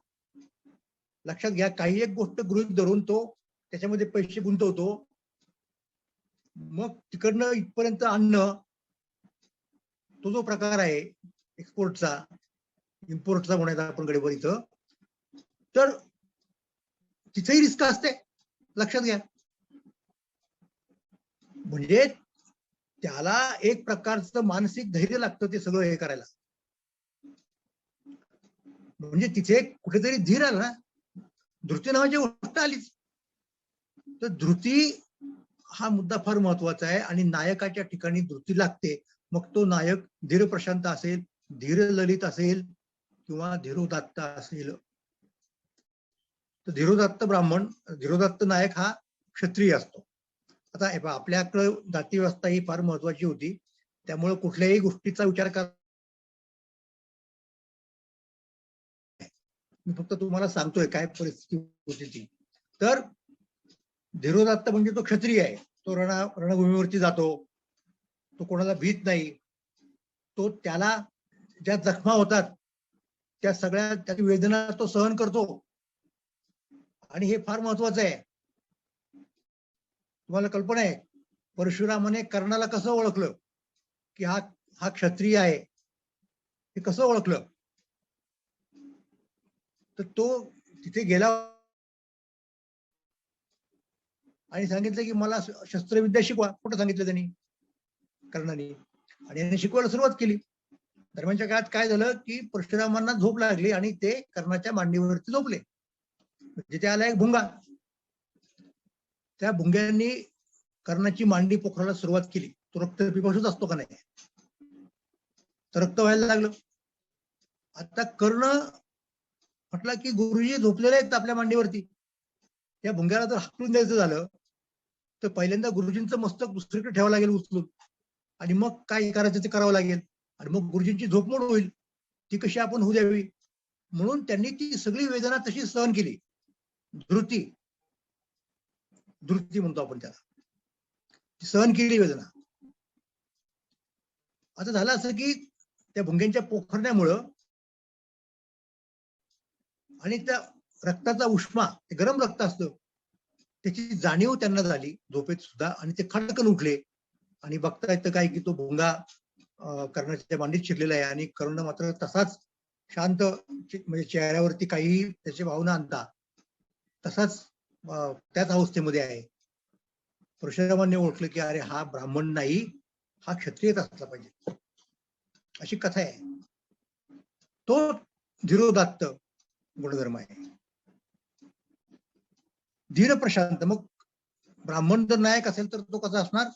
लक्षात घ्या, काही एक गोष्ट गृहीत धरून तो त्याच्यामध्ये पैसे गुंतवतो मग तिकडनं इथपर्यंत आणणं, तो जो प्रकार आहे एक्सपोर्टचा, इम्पोर्टचा म्हणायचा आपण गडबड इथं, तर तिथेही रिस्क असते, लक्षात घ्या. म्हणजे त्याला एक प्रकारचं मानसिक धैर्य लागतं ते सगळं हे करायला. म्हणजे तिथे कुठेतरी धीर आला ना, धृती नावाची गोष्ट आलीच. तर धृती हा मुद्दा फार महत्वाचा आहे आणि नायकाच्या ठिकाणी धृती लागते. मग तो नायक धीर प्रशांत असेल, धीर ललित असेल किंवा धीरोदात्त असेल. तर धीरोदात्त ब्राह्मण, धीरोदात्त नायक हा क्षत्रिय असतो. आता आपल्याकडे जाती व्यवस्था ही फार महत्वाची होती, त्यामुळे कुठल्याही गोष्टीचा विचार कर, मी फक्त तुम्हाला सांगतोय काय परिस्थिती होती ती. तर धीरोदात्त म्हणजे तो क्षत्रिय आहे, तो रणभूमीवरती जातो, तो कोणाला भीत नाही, तो त्याला ज्या जखमा होतात त्या सगळ्या त्याची वेदना तो सहन करतो. आणि हे फार महत्वाचं आहे. तुम्हाला कल्पना आहे परशुरामाने कर्णाला कसं ओळखलं की हा हा क्षत्रिय आहे, हे कसं ओळखलं? तर तो तिथे गेला आणि सांगितलं की मला शस्त्रविद्या शिकवा. कुठं सांगितलं त्यांनी? कर्णाने. आणि यांनी शिकवायला सुरुवात केली. दरम्यानच्या काळात काय झालं की परशुरामांना झोप लागली आणि ते कर्णाच्या मांडीवरती झोपले. जिथे आला एक भुंगा, त्या भुंग्यांनी कर्णाची मांडी पोखरायला सुरुवात केली. तो रक्त पिपासूच असतो का नाही, तर रक्त व्हायला लागलं. आता कर्ण म्हटलं की गुरुजी झोपलेले आहेत आपल्या मांडीवरती, त्या भुंग्याला जर हाकलून द्यायचं झालं तर पहिल्यांदा गुरुजींचं मस्तक दुसरीकडे ठेवावं लागेल उचलून, आणि मग काय करायचं ते करावं लागेल, आणि मग गुरुजींची झोपमोड होईल. ती कशी आपण होऊ द्यावी, म्हणून त्यांनी ती सगळी वेदना तशी सहन केली. धृती, धृती म्हणतो आपण त्याला, ती सहन केली वेदना. आता झालं असं की त्या भुंग्यांच्या पोखरण्यामुळं आणि त्या रक्ताचा उष्मा, ते गरम रक्त असतं, त्याची जाणीव त्यांना झाली झोपेत सुद्धा, आणि ते खडकन उठले आणि बघता येतं काय की तो भुंगा कर्णाच्या मांडीत शिरलेला आहे आणि कर्ण मात्र तसाच शांत, म्हणजे चेहऱ्यावरती काही त्याची भावना आणता तसाच त्याच अवस्थेमध्ये आहे. परशुरामांनी ओळखलं की अरे हा ब्राह्मण नाही, हा क्षत्रियच असला पाहिजे, अशी कथा आहे. तो धीरोदात्त गुणधर्म आहे. धीर प्रशांत, मग ब्राह्मण जर नायक असेल तर तो कसा असणार?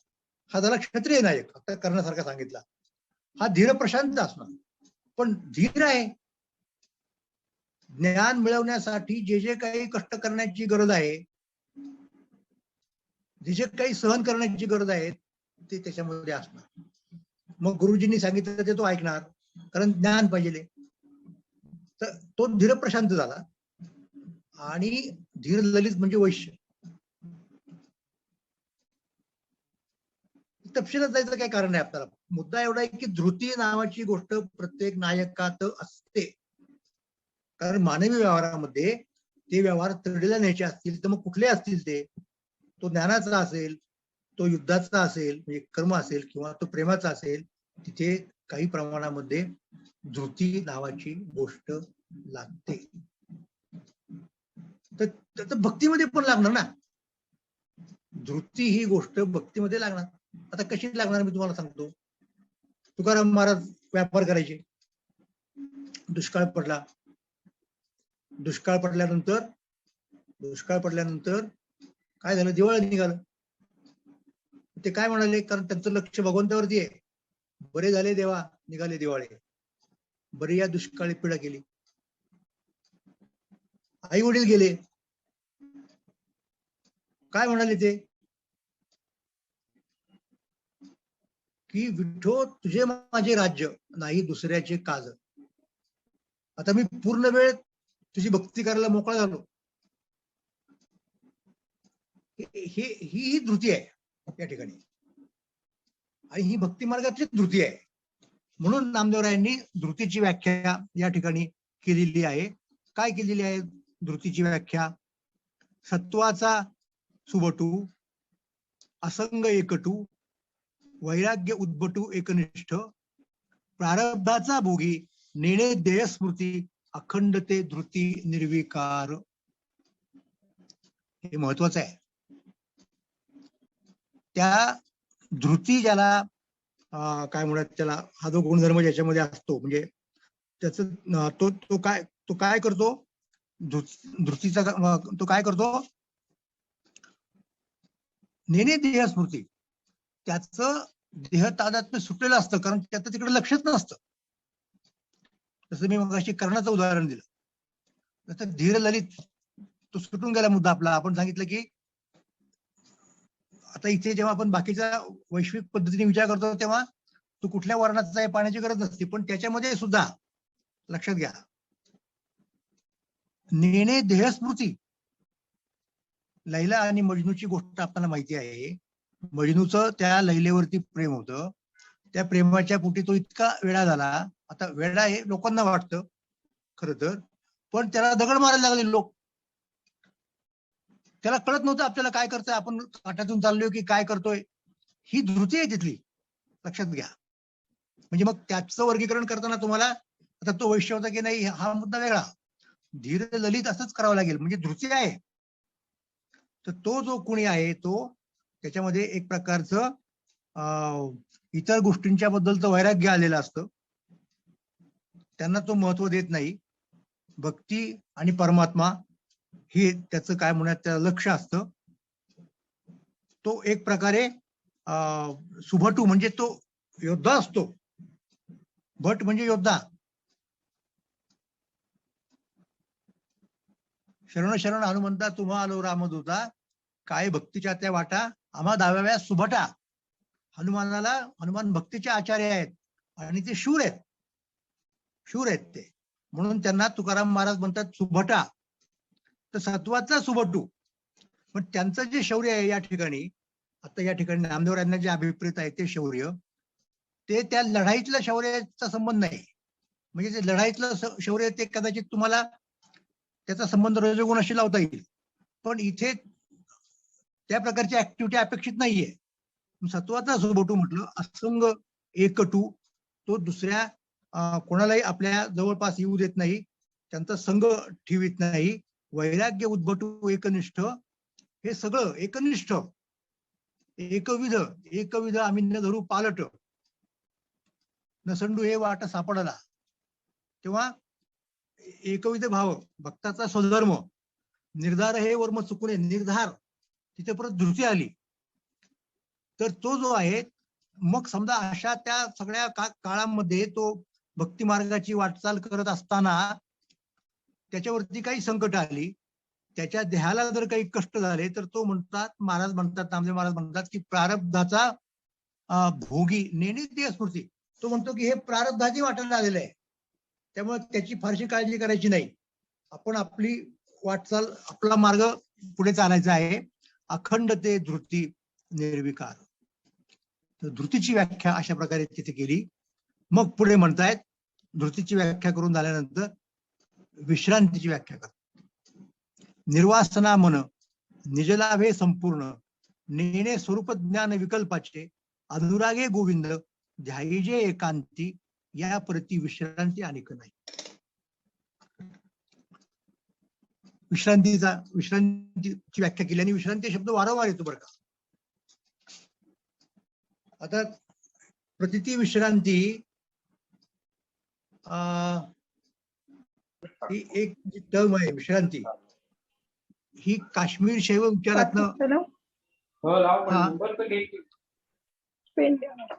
हा झाला क्षत्रिय नायक, आता कर्णासारखा सांगितला. हा धीर प्रशांत असणार, पण धीर आहे. ज्ञान मिळवण्यासाठी जे जे काही कष्ट करण्याची गरज आहे, जे जे काही सहन करण्याची गरज आहे, ते त्याच्यामध्ये असणार. मग गुरुजींनी सांगितलं ते तो ऐकणार, कारण ज्ञान पाहिजे. तर तो धीर प्रशांत झाला. आणि धीर ललित म्हणजे वैश्य. तपशिलात जायचं काही कारण नाही आपल्याला. मुद्दा एवढा आहे की धृती नावाची गोष्ट प्रत्येक नायकात असते. कारण मानवी व्यवहारामध्ये ते व्यवहार तडीला न्यायचे असतील तर मग कुठले असतील ते? तो ज्ञानाचा असेल, तो युद्धाचा असेल म्हणजे कर्म असेल, किंवा तो प्रेमाचा असेल, तिथे काही प्रमाणामध्ये धृती नावाची गोष्ट लागते. तर भक्तीमध्ये पण लागणार ना, धृती ही गोष्ट भक्तीमध्ये लागणार. आता कशी लागणार मी तुम्हाला सांगतो. तुकाराम महाराज व्यापार करायचे, दुष्काळ पडला. दुष्काळ पडल्यानंतर काय झालं? दिवाळी निघालं. ते काय म्हणाले, कारण त्यांचं लक्ष भगवंतावरती आहे. बरे झाले देवा, निघाले दिवाळे. बरी या दुष्काळी पीडा केली. आई वडील गेले. काय म्हणाले ते की विठो तुझे माझे राज्य, नाही दुसऱ्याचे काज. आता मी पूर्ण वेळ तुझी भक्ती करायला मोकळा झालो. ही धृती आहे या ठिकाणी, आणि ही भक्ती मार्गातली धृती आहे. म्हणून नामदेवरायांनी धृतीची व्याख्या या ठिकाणी केलेली आहे. काय केलेली आहे धृतीची व्याख्या? सत्वाचा सुबटू, असंग एकटू, वैराग्य उद्भटू एकनिष्ठ, प्रारब्धाचा भोगी, नेणे देय स्मृती, अखंडते धृती निर्विकार. हे महत्वाचं आहे. त्या धृती ज्याला काय म्हणतात त्याला, हा जो गुणधर्म ज्याच्यामध्ये असतो, म्हणजे त्याचं तो काय करतो, धृतीचा तो काय करतो, नेणे देह स्मृती, त्याचं देह तादात्म्य सुटलेलं असतं, कारण त्याचं तिकडे लक्षच नसतं. जसं मी मगाशी कर्णाचं उदाहरण दिलं, तसं धीर ललित तो सुटून गेला मुद्दा आपला. आपण सांगितलं की आता इथे जेव्हा आपण बाकीच्या वैश्विक पद्धतीने विचार करतो तेव्हा तो कुठल्या वर्णाचा आहे पाण्याची गरज नसते, पण त्याच्यामध्ये सुद्धा लक्षात घ्या, नेणे देह स्मृती. लैला आणि मजनूची गोष्ट आपल्याला माहिती आहे. मजनूचं त्या लैलेवरती प्रेम होतं, त्या प्रेमाच्या पोटी तो इतका वेडा झाला. आता वेडा हे लोकांना वाटतं खरं तर, पण त्याला दगड मारायला लागले लोक. त्याला कळत नव्हतं आपल्याला काय करतोय, आपण काठातून चाललोय की काय करतोय. ही धृती आहे तिथली, लक्षात घ्या. म्हणजे मग त्याचं वर्गीकरण करताना तुम्हाला, आता तो वैश्य होता की नाही हा मुद्दा वेगळा, धीर ललित असंच करावं लागेल. म्हणजे धृती आहे, तर तो जो कोणी आहे तो त्याच्यामध्ये एक प्रकारचं इतर गोष्टींच्या बद्दलचं वैराग्य आलेलं असतं. त्यांना तो महत्व देत नाही. भक्ती आणि परमात्मा हे त्याचं काय म्हणतात त्याचं लक्ष असतं. तो एक प्रकारे सुभटू म्हणजे तो योद्धा असतो. भट म्हणजे योद्धा. शरण शरण हनुमंता तुम्हा आलो रामदूता, काय भक्तीच्या त्या वाटा आम्हा दाव्याव्या सुभटा. हनुमान भक्तीचे आचार्य आहेत आणि ते शूर आहेत, शूर आहेत ते, म्हणून त्यांना तुकाराम महाराज म्हणतात सुभटा. तर सत्वाचा सुभटू. पण त्यांचं जे शौर्य आहे या ठिकाणी, आता या ठिकाणी नामदेवरायांना जे अभिप्रेत आहे ते शौर्य, ते त्या लढाईतल्या शौर्याचा संबंध नाही. म्हणजे ते लढाईतलं शौर्य ते कदाचित तुम्हाला त्याचा संबंध रजोगुणाशी लावता येईल, पण इथे त्या प्रकारची ऍक्टिव्हिटी अपेक्षित नाहीये. सत्वाचा सुभटू म्हटलं, असंग एकटू, तो दुसऱ्या कोणालाही आपल्या जवळपास येऊ देत नाही, त्यांचा संग ठेवीत नाही. वैराग्य उद्भटू एकनिष्ठ, हे सगळं एकनिष्ठ, एकविध आम्ही न धरू पालट, नसंडू हे वाट सापडला. तेव्हा एकविध भाव, भक्ताचा स्वधर्म, निर्धार हे वर्म चुकणे, निर्धार, तिथे परत धृती आली. तर तो जो आहे, मग समजा अशा त्या सगळ्या काळामध्ये तो भक्ती मार्गाची वाटचाल करत असताना त्याच्यावरती काही संकट आली, त्याच्या देहाला जर काही कष्ट झाले, तर तो म्हणतात, महाराज म्हणतात, नामदेव महाराज म्हणतात की प्रारब्धाचा भोगी, नेणे देय स्मृती. तो म्हणतो की हे प्रारब्धाची वाटेला आलेलं आहे, त्यामुळे त्याची फारशी काळजी करायची नाही. आपण आपली वाटचाल, आपला मार्ग पुढे चालायचा आहे. अखंड ते धृती निर्विकार. तर धृतीची व्याख्या अशा प्रकारे तिथे केली. मग पुढे म्हणतायत, धृतीची व्याख्या करून झाल्यानंतर विश्रांतीची व्याख्या करतात. निर्वासना मन, निजलाभे संपूर्ण, नेणे स्वरूप ज्ञान विकल्पाचे, अनुरागे गोविंद, ध्यायीजे एकांती, या प्रती विश्रांती अनेक नाही. विश्रांतीची व्याख्या केली, आणि विश्रांती शब्द वारंवार येतो बरं का. आता प्रतिती विश्रांती ही एक जी टर्म आहे विश्रांती, ही काश्मीर शैव विचारातनं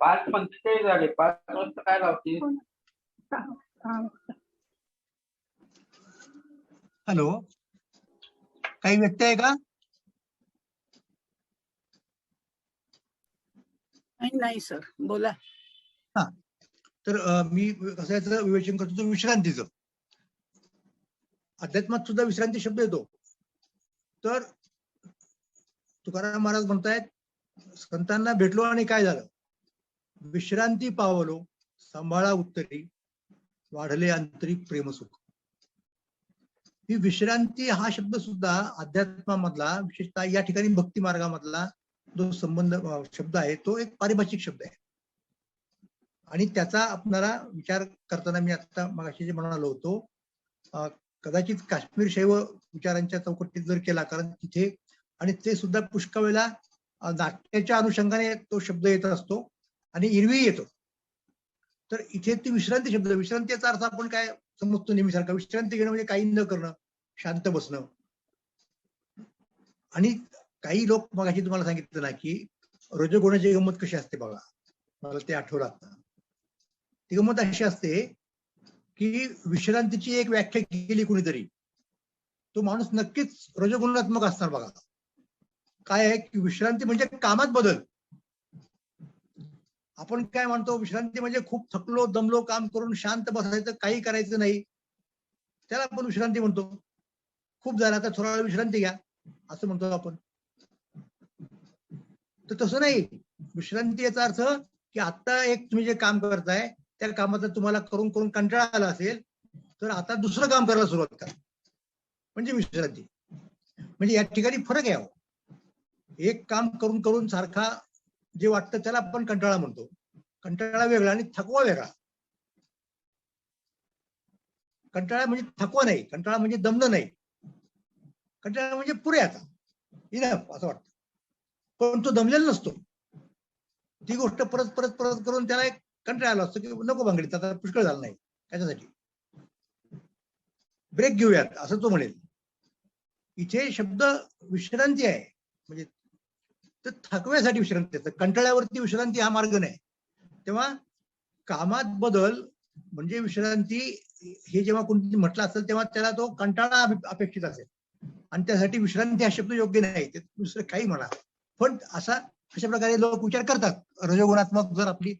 5:45 झाले, 5 वाजता काय लावते.
हॅलो, काही व्यक्ती आहे का?
नाही सर, बोला.
हा, तर मी कशाचं विवेचन करतो, विश्रांतीचं. अध्यात्मात सुद्धा विश्रांती शब्द येतो. तर तुकाराम महाराज म्हणतायत, संतांना भेटलो आणि काय झालं, विश्रांती पावलो सांभाळा उत्तरी, वाढले आंतरिक प्रेमसुख. ही विश्रांती हा शब्द सुद्धा अध्यात्मामधला, विशेषतः या ठिकाणी भक्ती मार्गामधला जो संबंध शब्द आहे तो एक पारिभाषिक शब्द आहे आणि त्याचा आपल्याला विचार करताना मी आता मगाशी जे म्हणालो होतो कदाचित काश्मीर शैव विचारांच्या चौकटीत जर केला, कारण तिथे आणि ते सुद्धा पुष्कळ वेळेला नाट्याच्या अनुषंगाने तो शब्द येत असतो आणि इरवी येतो. तर इथे ती विश्रांती शब्द, विश्रांतीचा अर्थ आपण काय समजतो नेहमीसारखा, विश्रांती घेणं म्हणजे काही न करणं, शांत बसणं. आणि काही लोक मगाशी तुम्हाला सांगितलं ना की रजोगुणाची गंमत कशी असते बघा, मला ते आठवलं आता. ती गंमत अशी असते की विश्रांतीची एक व्याख्या केली कुणीतरी, तो माणूस नक्कीच रजोगुणात्मक असणार बघा. काय आहे की विश्रांती म्हणजे कामात बदल. आपण काय म्हणतो, विश्रांती म्हणजे खूप थकलो दमलो काम करून शांत बसायचं, काही करायचं नाही, त्याला आपण विश्रांती म्हणतो. खूप झाला, आता थोडा वेळ विश्रांती घ्या असं म्हणतो आपण. तर तसं नाही. विश्रांती याचा अर्थ की आता एक तुम्ही जे काम करताय त्या कामाचा तुम्हाला करून करून कंटाळा आला असेल, तर आता दुसरं काम करायला सुरुवात करा, म्हणजे विश्रांती. म्हणजे या ठिकाणी फरक आहे. एक काम करून करून सारखा जे वाटतं त्याला आपण कंटाळा म्हणतो. कंटाळा वेगळा आणि थकवा वेगळा. कंटाळा म्हणजे थकवा नाही, कंटाळा म्हणजे दमणं नाही, कंटाळा म्हणजे पुरे आता इनफ असं वाटतं, पण तो दमलेला नसतो. ती गोष्ट परत परत परत करून त्याला एक कंटाळा आला असतो की नको भांगडीत, आता पुष्कळ झालं नाही, त्याच्यासाठी ब्रेक घेऊयात असं तो म्हणेल. इथे शब्द विश्रांती आहे, म्हणजे तर थकव्यासाठी विश्रांती, कंटाळ्यावरती विश्रांती हा मार्ग नाही. तेव्हा कामात बदल म्हणजे विश्रांती हे जेव्हा कोणी म्हटलं असेल तेव्हा त्याला तो कंटाळा अपेक्षित असेल आणि त्यासाठी विश्रांती हा शब्द योग्य नाही. ते दुसरं काही म्हणा, पण अशा प्रकारे लोक विचार करतात. रजोगुणात्मक जर आपली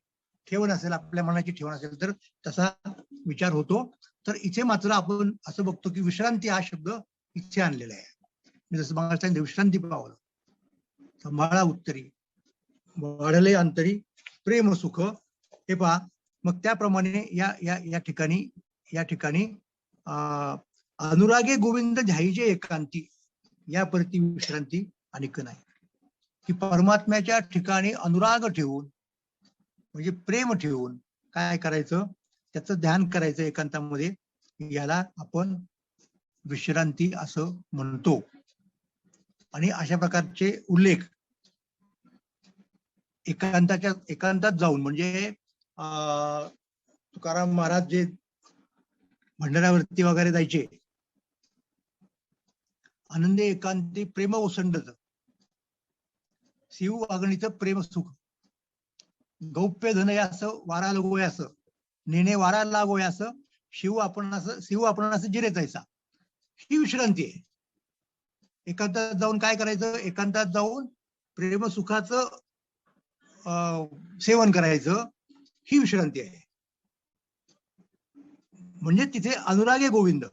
ठेवण असेल, आपल्या मनाची ठेवण असेल तर तसा विचार होतो. तर इथे मात्र आपण असं बघतो की विश्रांती हा शब्द इथे आणलेला आहे. मी जसं मागायला सांगितलं, विश्रांती पावलं, सांभाळा उत्तरी, वाढले अंतरी प्रेम सुख. हे पहा, मग त्याप्रमाणे या ठिकाणी अनुरागे गोविंद झाईजे एकांती या परती विश्रांती अनिक नाही. की परमात्म्याच्या ठिकाणी अनुराग ठेवून म्हणजे प्रेम ठेवून काय करायचं, त्याचं ध्यान करायचं एकांतामध्ये, याला आपण विश्रांती असं म्हणतो. आणि अशा प्रकारचे उल्लेख एकांतात जाऊन, म्हणजे तुकाराम महाराज जे भंडाऱ्यावरती वगैरे जायचे, आनंदे एकांती प्रेम ओसंडत, शिव वागणीचं प्रेम सुख, गौप्य धनयास वारा लगोयास, नेणे वारा लागोयास, शिव आपण असं जिरे जायचा. ही विश्रांती आहे. एकांतात जाऊन काय करायचं, एकांतात जाऊन प्रेम सुखाचं सेवन करायचं, ही विश्रांती आहे. म्हणजे तिथे अनुरागे गोविंद.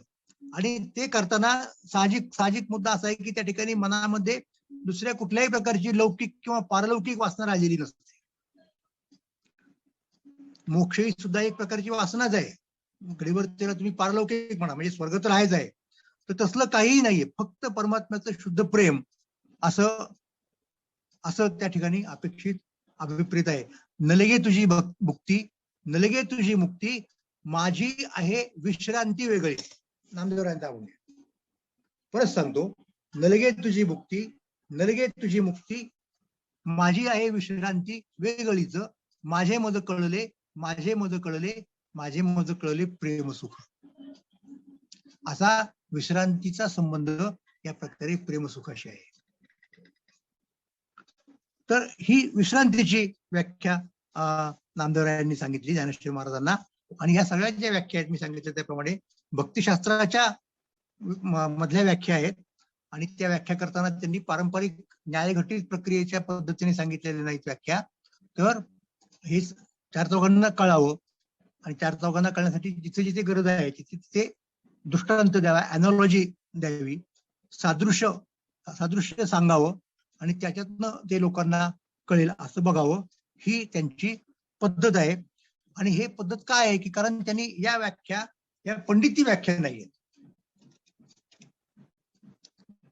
आणि ते करताना साहजिक मुद्दा असा आहे की त्या ठिकाणी मनामध्ये दुसऱ्या कुठल्याही प्रकारची लौकिक किंवा पारलौकिक वासना राहिलेली नसते. मोक्ष ही सुद्धा एक प्रकारची वासनाच आहे. घडीवर त्याला तुम्ही पारलौकिक म्हणा, म्हणजे स्वर्ग तर आहेच आहे, तर तसलं काहीही नाहीये. फक्त परमात्म्याचं शुद्ध प्रेम असं त्या ठिकाणी अभिप्रेत आहे. नलगे तुझी मुक्ती, नलगे तुझी मुक्ती, माझी आहे विश्रांती वेगळी. नामदेवरायांचा आपण परत सांगतो, नलगे तुझी मुक्ती, नलगे तुझी मुक्ती, माझी आहे विश्रांती वेगळीच, माझे मज कळले, माझे मज कळले, माझे मज कळले प्रेम सुख. असा विश्रांतीचा संबंध या प्रकारे प्रेमसुखाशी आहे. तर ही विश्रांतीची व्याख्या नामदेवरायांनी सांगितली ज्ञानेश्वर महाराजांना. आणि ह्या सगळ्या ज्या व्याख्या आहेत मी सांगितल्या त्याप्रमाणे भक्तिशास्त्राच्या मधल्या व्याख्या आहेत. आणि त्या व्याख्या करताना त्यांनी पारंपरिक न्यायघटित प्रक्रियेच्या पद्धतीने सांगितलेल्या नाहीत व्याख्या. तर हे चार चौघांना कळावं आणि चार चौघांना कळण्यासाठी जिथे जिथे गरज आहे तिथे तिथे दृष्टांत द्यावा, अॅनॉलॉजी द्यावी, सादृश्य सांगावं आणि त्याच्यातनं ते लोकांना कळेल असं बघावं, ही त्यांची पद्धत आहे. आणि हे पद्धत काय आहे की कारण त्यांनी या पंडिती व्याख्या नाहीये.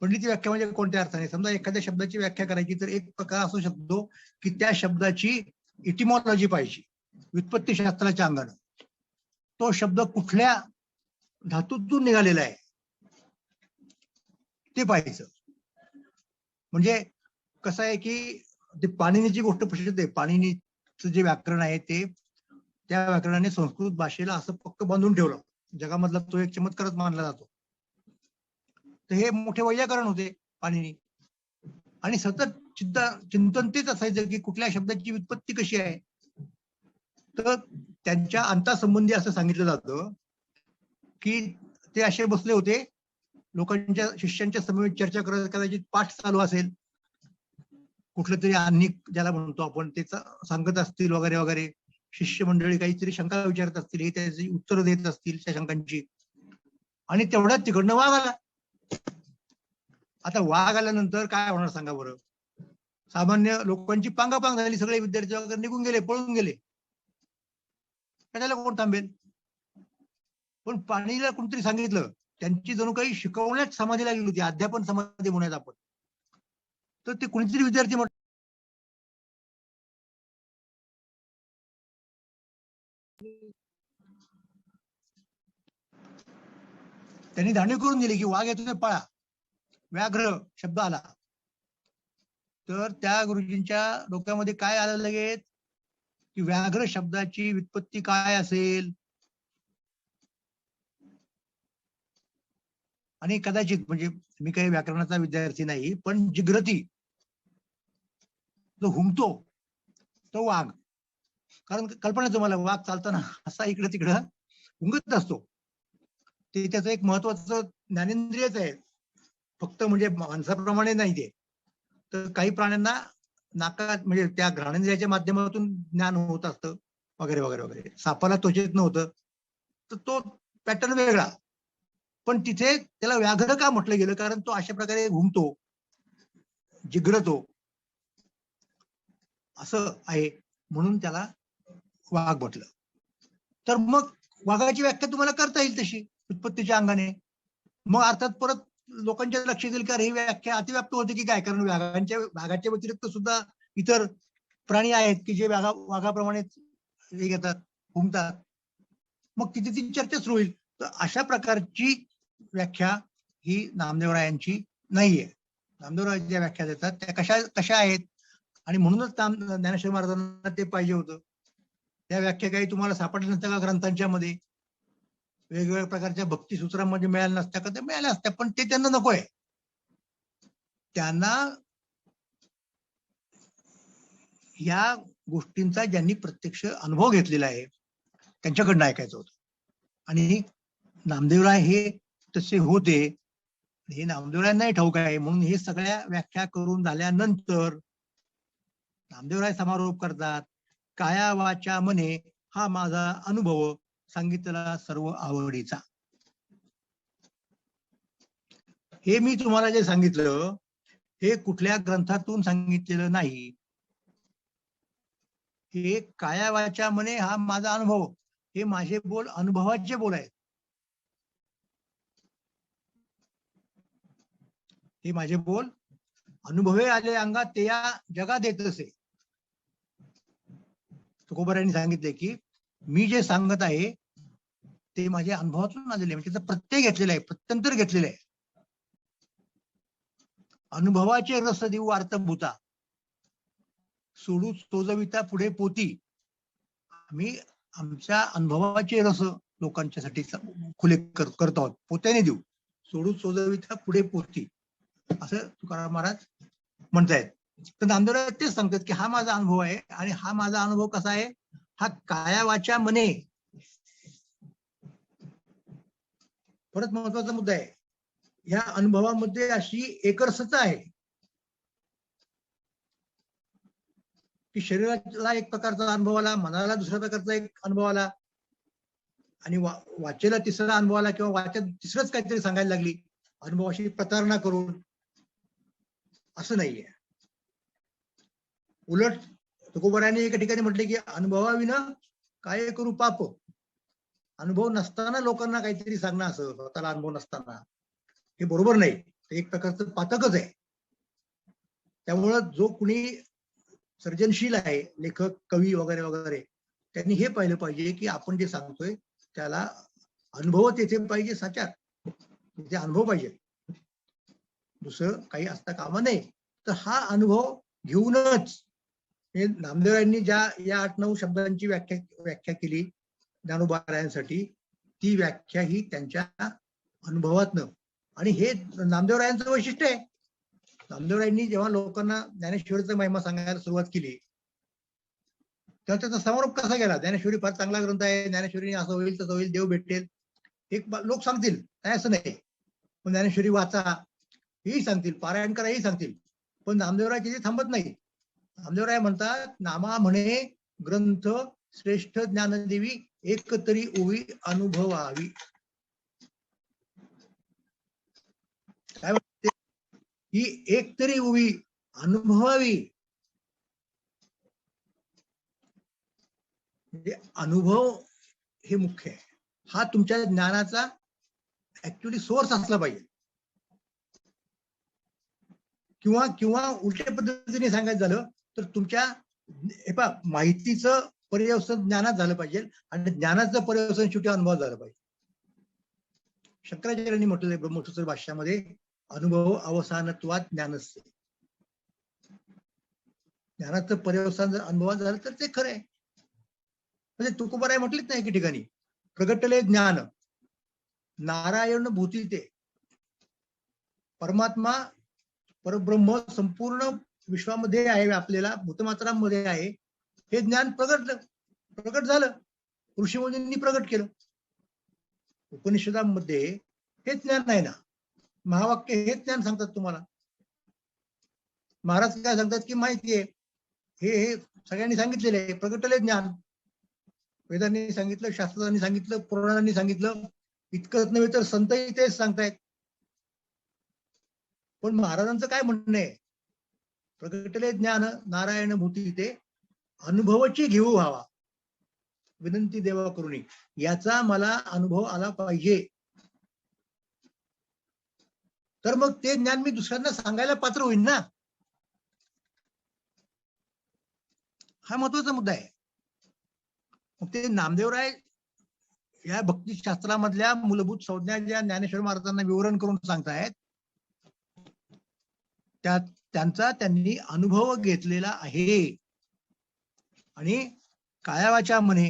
पंडिती व्याख्या म्हणजे कोणत्या अर्थाने? समजा एखाद्या शब्दाची व्याख्या करायची तर एक प्रकार असू शकतो की त्या शब्दाची इटिमॉलॉजी पाहिजे, व्युत्पत्तीशास्त्राच्या अंगानं. तो शब्द कुठल्या धातूतून निघालेला आहे ते पाहायचं. म्हणजे कसं आहे की ते पाणिनीची गोष्ट प्रसिद्ध आहे. पाणिनीचं जे व्याकरण आहे ते त्या व्याकरणाने संस्कृत भाषेला असं पक्क बांधून ठेवलं. जगामधला तो एक चमत्कारच मानला जातो. तर हे मोठे वैयाकरण होते पाणिनी, आणि सतत चिंतन तेच असायचं की कुठल्या शब्दाची व्युत्पत्ती कशी आहे. तर त्यांच्या अंतासंबंधी असं सांगितलं जातं की ते असे बसले होते, लोकांच्या शिष्यांच्या समवेत चर्चा करत, कदाचित पाठ चालू असेल, कुठलं तरी आणिक ज्याला म्हणतो आपण त्याच सांगत असतील वगैरे वगैरे. शिष्य मंडळी काहीतरी शंका विचारत असतील, हे त्याची उत्तर देत असतील त्या शंकांची, आणि तेवढ्यात तिकडनं वाघ आला. आता वाघ आल्यानंतर काय होणार सांगा बरं? सामान्य लोकांची पांगापांग झाली, सगळे विद्यार्थी वगैरे निघून गेले, पळून गेले. त्याला कोण थांबेल? पण पाणीला कोणतरी सांगितलं, त्यांची जणू काही शिकवण्यात समाधी लागली होती, अध्यापन समाधी म्हणूयात आपण. तर ते कोणीतरी विद्यार्थी त्यांनी जाणीव करून दिली की वाघ येतो ते पळा. व्याघ्र शब्द आला तर त्या गुरुजींच्या डोक्यामध्ये काय आलं लगेच की व्याघ्र शब्दाची व्युत्पत्ती काय असेल. आणि कदाचित, म्हणजे मी काही व्याकरणाचा विद्यार्थी नाही, पण जिग्रती जो हुंकतो तो वाघ. कारण कल्पना तुम्हाला, वाघ चालताना असा इकडं तिकडं हुंकत असतो. ते त्याचं एक महत्वाचं ज्ञानेंद्रियच आहे, फक्त म्हणजे माणसाप्रमाणे नाही ते. तर काही प्राण्यांना नाकात म्हणजे त्या घ्राणेंद्रियाच्या माध्यमातून ज्ञान होत असतं वगैरे वगैरे वगैरे. सापाला त्वचेत नव्हतं, तर तो पॅटर्न वेगळा. पण तिथे त्याला व्याघ्र का म्हटलं गेलं? कारण तो अशा प्रकारे घुमतो, जिग्रतो, असं आहे, म्हणून त्याला वाघ म्हटलं. तर मग वाघाची व्याख्या तुम्हाला करता येईल तशी उत्पत्तीच्या अंगाने. मग अर्थात परत लोकांच्या लक्षात येईल की ही व्याख्या अतिव्याप्त होते की काय, कारण वाघाच्या व्यतिरिक्त सुद्धा इतर प्राणी आहेत की जे वाघाप्रमाणे हे घेतात, घुमतात. मग तिथे ती चर्चा सुरू होईल. तर अशा प्रकारची व्याख्या ही नामदेवरायांची नाहीये. नामदेवराय ज्या व्याख्या देतात त्या कशा आहेत, आणि म्हणूनच ज्ञानेश्वर महाराजांना ते पाहिजे होतं. त्या व्याख्या काही तुम्हाला सापडल्या नसत्या का ग्रंथांच्या मध्ये? वेगवेगळ्या प्रकारच्या भक्ती सूत्रांमध्ये मिळाल्या नसत्या का? ते मिळाल्या असत्या, पण ते त्यांना नकोय. त्यांना या गोष्टींचा ज्यांनी प्रत्यक्ष अनुभव घेतलेला आहे त्यांच्याकडनं ऐकायचं होतं. आणि नामदेवराय हे तसे होते, हे नामदेवरायांनाही ठाऊक आहे. म्हणून हे सगळ्या व्याख्या करून झाल्यानंतर नामदेवराय समारोप करतात, काया वाचा मने हा माझा अनुभव सांगितला सर्व आवडीचा. हे मी तुम्हाला जे सांगितलं हे कुठल्या ग्रंथातून सांगितलेलं नाही. हे काया वाचा मने हा माझा अनुभव, हे माझे बोल अनुभवाचे बोल आहेत. हे माझे बोल अनुभवे आले अंगात ते या जगात येत असे. तुकोबारायांनी सांगितले की मी जे सांगत आहे ते माझ्या अनुभवातून आलेले, म्हणजे त्याचा प्रत्यय घेतलेला आहे, प्रत्यंतर घेतलेलं आहे. अनुभवाचे रस देऊ अर्थभूता, सोडू तोजविता पुढे पोती. आम्ही आमच्या अनुभवाचे रस लोकांच्यासाठी खुले करतो आहोत, पोत्याने देऊ. सोडू तोजविता पुढे पोती, असं तुकाराम महाराज म्हणतायत. तर नामदेवराय तेच सांगतात की हा माझा अनुभव आहे, आणि हा माझा अनुभव कसा आहे, हा काया वाचा मने. परत महत्वाचा मुद्दा आहे, या अनुभवामध्ये अशी एकरसता आहे की शरीराला एक प्रकारचा अनुभव आला, मनाला दुसऱ्या प्रकारचा एक अनुभव आला, आणि वाचेला तिसरा अनुभव आला, किंवा वाचेत तिसरंच काहीतरी सांगायला लागली अनुभवाशी प्रतारणा करून. असं नाहीये. उलट तुकोबारायांनी एका ठिकाणी म्हटले की अनुभवाविना काय करू पाप. अनुभव नसताना लोकांना काहीतरी सांगणं, असं स्वतःला अनुभव नसताना, हे बरोबर नाही. ते एक प्रकारचं पातकच आहे. त्यामुळं जो कुणी सर्जनशील आहे, लेखक, कवी वगैरे वगैरे, त्यांनी हे पाहिलं पाहिजे की आपण जे सांगतोय त्याला अनुभव तेथे पाहिजे, साच्यात तिथे अनुभव पाहिजे, दुसरं काही असता कामा नये. तर हा अनुभव घेऊनच हे नामदेवरायांनी ज्या या 8-9 शब्दांची व्याख्या केली ज्ञानोबारायांसाठी, ती व्याख्या ही त्यांच्या अनुभवातनं, आणि हे नामदेवरायांचं वैशिष्ट्य आहे. नामदेवरायांनी जेव्हा लोकांना ज्ञानेश्वरीचा महिमा सांगायला सुरुवात केली तेव्हा त्याचा समारोप कसा गेला? ज्ञानेश्वरी फार चांगला ग्रंथ आहे, ज्ञानेश्वरी असं होईल तसं होईल, देव भेटेल, एक लोक सांगतील, नाही असं नाही. पण ज्ञानेश्वरी वाचा हेही सांगतील, पारायण करा हेही सांगतील. पण नामदेवराय तिथे थांबत नाही. नामदेवराय म्हणतात, नामा म्हणे ग्रंथ श्रेष्ठ ज्ञानदेवी, एकतरी ओवी अनुभवावी. काय म्हणते? ही एकतरी ओवी अनुभवावी. म्हणजे अनुभव हे मुख्य आहे. हा तुमच्या ज्ञानाचा ऍक्च्युअली सोर्स असला पाहिजे. किंवा किंवा उलट्या पद्धतीने सांगायचं झालं तर तुमच्या माहितीचं पर्यवसन ज्ञानात झालं पाहिजे, आणि ज्ञानाचं पर्यवसन शेवटी अनुभव झालं पाहिजे. शंकराचार्यांनी म्हटलेलं ब्रह्मसूत्र भाष्यामध्ये, अनुभव अवसानत्वात ज्ञानस्य. ज्ञानाचं पर्यवसान जर अनुभवात झालं तर ते खरं आहे. म्हणजे तुकोबाराय म्हटलेच नाही की ठिकाणी, प्रगटले ज्ञान नारायण भूती ते. परमात्मा परब्रह्म संपूर्ण विश्वामध्ये आहे, आपल्याला भूतमात्रांमध्ये आहे, हे ज्ञान प्रगट झालं, ऋषीमुनींनी प्रगट केलं. उपनिषदांमध्ये हेच ज्ञान आहे ना, महावाक्य हेच ज्ञान सांगतात तुम्हाला. महाराज काय सांगतात की माहिती आहे, हे सगळ्यांनी सांगितलेले आहे, प्रगटले ज्ञान. वेदांनी सांगितलं, शास्त्रांनी सांगितलं, पुराणांनी सांगितलं, इतकंच नव्हे तर संतही तेच सांगतायत. पण महाराजांचं काय म्हणणं आहे? प्रगटले ज्ञान नारायण भूती ते, अनुभवाची घेऊ व्हावा, विनंती देवा करुणी. याचा मला अनुभव आला पाहिजे, तर मग ते ज्ञान मी दुसऱ्यांना सांगायला पात्र होईल ना. हा महत्वाचा मुद्दा आहे. मग ते नामदेवराय या भक्तिशास्त्रामधल्या मूलभूत संज्ञा ज्या ज्ञानेश्वर महाराजांना विवरण करून सांगतायत, त्यांचा त्यांनी अनुभव घेतलेला आहे. आणि कायावाच्या म्हणे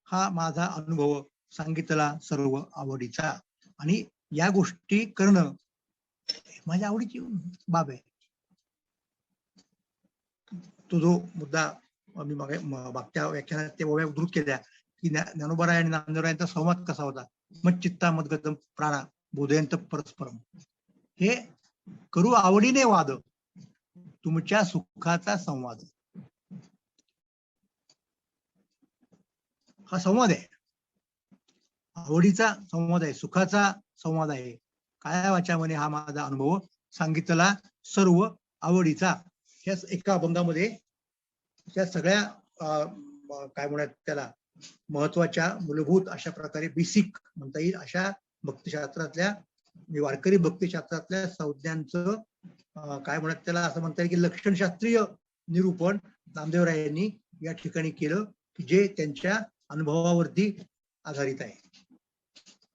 हा माझा अनुभव सांगितला सर्व आवडीचा. आणि या गोष्टी करणं माझ्या आवडीची बाब आहे. तो जो मुद्दा मी मागच्या व्याख्यानात ते ओव्या उद्धृत केल्या की ज्ञानोबाराय आणि नामदेवरायांचा संवाद कसा होता. मग चित्ता मदगतम प्राणा बोधयंत परस्परम. हे करू आवडीने वाद, तुमच्या सुखाचा संवाद. हा संवाद आहे, आवडीचा संवाद आहे, सुखाचा संवाद आहे. काय वाचा म्हणे हा माझा अनुभव सांगितला सर्व आवडीचा. ह्या एका अभंगामध्ये त्या सगळ्या काय म्हणतात त्याला महत्वाच्या मूलभूत अशा प्रकारे बेसिक म्हणता येईल अशा भक्तिशास्त्रातल्या वारकरी भक्तिशास्त्रातल्या संज्ञांचं काय म्हणतात त्याला असं म्हणता येईल की लक्षणशास्त्रीय निरूपण नामदेवरायांनी या ठिकाणी केलं, की जे त्यांच्या अनुभवावरती आधारित आहे.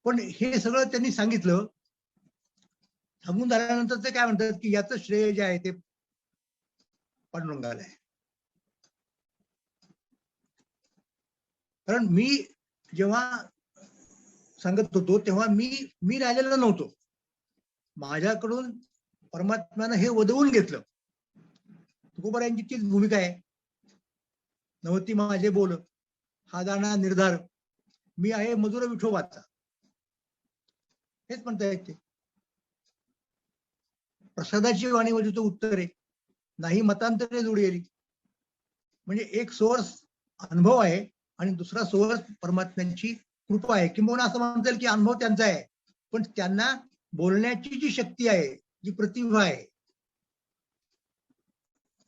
पण हे सगळं त्यांनी सांगितलं, सांगून झाल्यानंतर ते काय म्हणतात की याचं श्रेय जे आहे ते पांडुरंगाला आहे. कारण मी जेव्हा सांगत होतो तेव्हा मी राहिलेला नव्हतो. माझ्याकडून परमात्म्यानं हे वदवून घेतलं. तुकोबारायांची तीच भूमिका आहे. नवती माझे बोल हा जाणा निर्धार, मी आहे मधुर विठोबाचा. हेच म्हणता येते. प्रसादाची वाणी वजूचं उत्तर आहे, नाही मतांतरे जोडलेली. म्हणजे एक सोर्स अनुभव आहे आणि दुसरा सोर्स परमात्म्यांची कृपा आहे. किंबहुना असं म्हणता येईल की अनुभव त्यांचा आहे, पण त्यांना बोलण्याची जी शक्ती आहे, जी प्रतिभा आहे,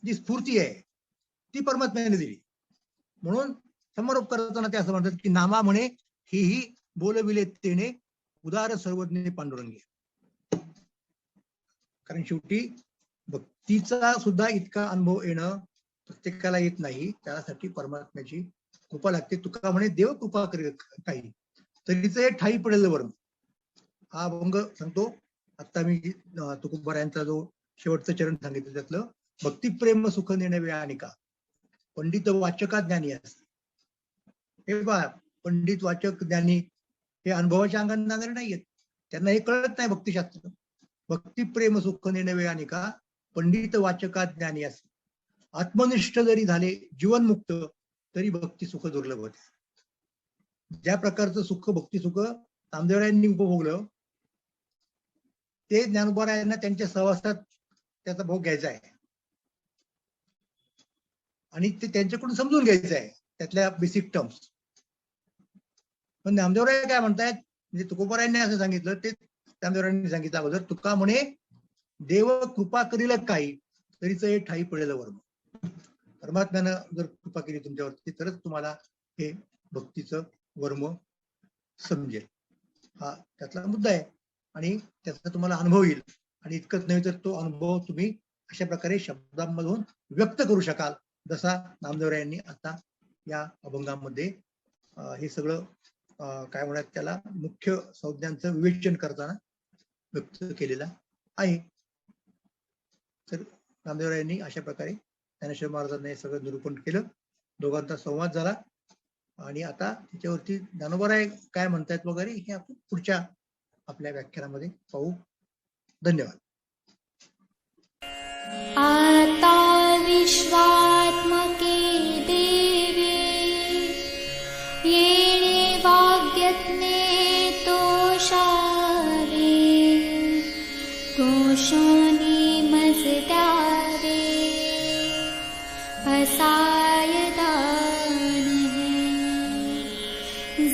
जी स्फूर्ती आहे, ती परमात्म्याने दिली. म्हणून समारोप करताना ते असं म्हणतात की नामा म्हणे ही बोलविले तेने, उदार सर्वज्ञ पांडुरंगे. कारण शेवटी भक्तीचा सुद्धा इतका अनुभव येणं प्रत्येकाला येत नाही. त्यासाठी परमात्म्याची कृपा लागते. तुका म्हणे देव कृपा करेल काही तरीच हे ठाई पडेल वरून. हा अभंग सांगतो. आता मी तुकोबारायांचा जो शेवटचं चरण सांगितलं त्यातलं भक्ती प्रेम सुख नेणे वेळानिका पंडित वाचका ज्ञानी असते. हे पहा, पंडित वाचक ज्ञानी हे अनुभवाच्या अंगाने जाणारे नाहीयेत. त्यांना हे कळत नाही भक्तिशास्त्र. भक्ती प्रेम सुख नेणे वेळानिका पंडित वाचका ज्ञानी असते. आत्मनिष्ठ जरी झाले जीवनमुक्त तरी भक्ती सुख दुर्लभ होते. ज्या प्रकारचं सुख भक्ती सुख नामदेवरायांनी उपभोगलं ते ज्ञानोबारायांना त्यांच्या सहवासात त्याचा भोग घ्यायचा आहे आणि ते त्यांच्याकडून समजून घ्यायचं आहे त्यातल्या बेसिक टर्म्स. पण नामदेवराय काय म्हणतायत, म्हणजे तुकोबारायांनी असं सांगितलं ते नामदेवरायांनी सांगितलं अगोदर, तुका म्हणे देव कृपा करील काही तरीच हे ठाई पडेल वर्म. परमात्म्यानं जर कृपा केली तुमच्यावरती तरच तुम्हाला हे भक्तीचं वर्म समजेल. हा त्यातला मुद्दा आहे आणि त्याचा तुम्हाला अनुभव येईल. आणि इतकंच नाही तर तो अनुभव तुम्ही अशा प्रकारे शब्दांमधून व्यक्त करू शकाल जसा नामदेवरायांनी आता या अभंगामध्ये हे सगळं काय म्हणतात त्याला मुख्य संज्ञांचं विवेचन करताना व्यक्त केलेलं आहे. तर नामदेवरायांनी अशा प्रकारे ज्ञानेश्वर महाराजांना हे सगळं निरूपण केलं. दोघांचा संवाद झाला आणि आता त्याच्यावरती ज्ञानोबाराय काय म्हणतायत वगैरे हे आपण पुढच्या आपल्या व्याख्यानामध्ये पाहू. धन्यवाद.
आता विश्वात्मके देवे येणे वाग्यज्ञे तोषावे तोषोनी मजद्यावे असाय दान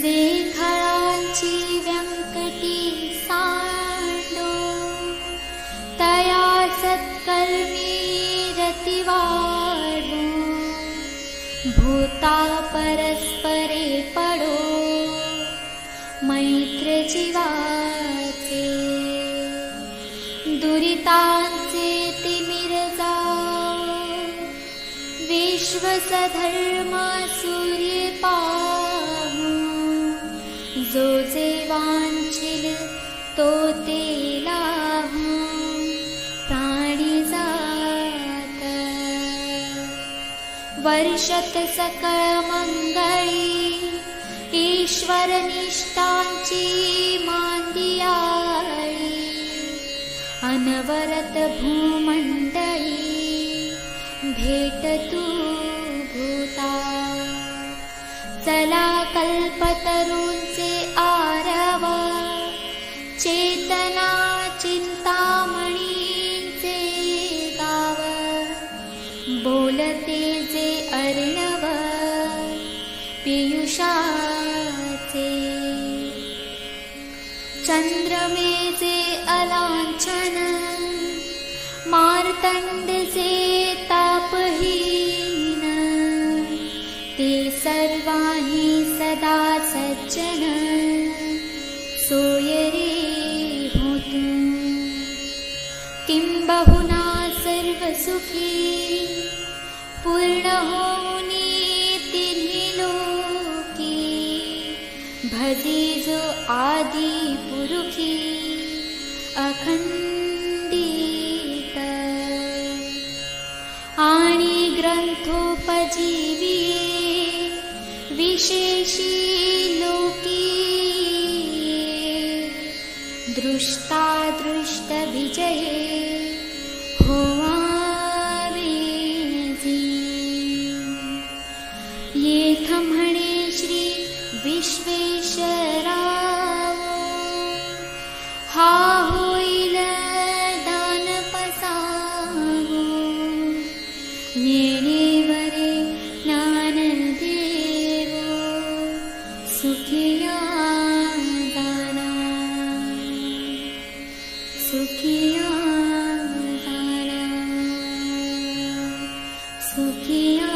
जे खळांची व्यंकटी सांडो तया सत्कर्मी रतिवाडो भूता परस्परे पडो मैत्र जीवाचे दुरितांचे तिमिर जाओ विश्वसधर्म सूर्य पाहू जो जे वांछिल तो ते लाहू प्राणी जात वर्षत सकळ मंगळी ईश्वर निष्ठांची मांदियाळी अनवरत भूमंडळी भेट तू भूता चला कल्पतरूंचे आरव चेतना चिंतामणींचे गाव बोलते जे अर्णव पियुषाचे चंद्रमेचे अलांछन मार्तंडचे तापहीन ते सर्वांही सदा सज्जन सोयरे होतु किंबहुना सर्व सुखी पूर्ण होनी तिन्ही लोकी भजी जो आदि पुरुषी अखंडित आणि ग्रंथोपजीवी विशेषी लोकी दृष्टा दृष्ट विजये होवावेजी येथ म्हणे श्री विश्वेश्वराव हा होईल दान पसावो येणेवरे ज्ञानदेव सुखिया दाना सुखिया दाना सुखिया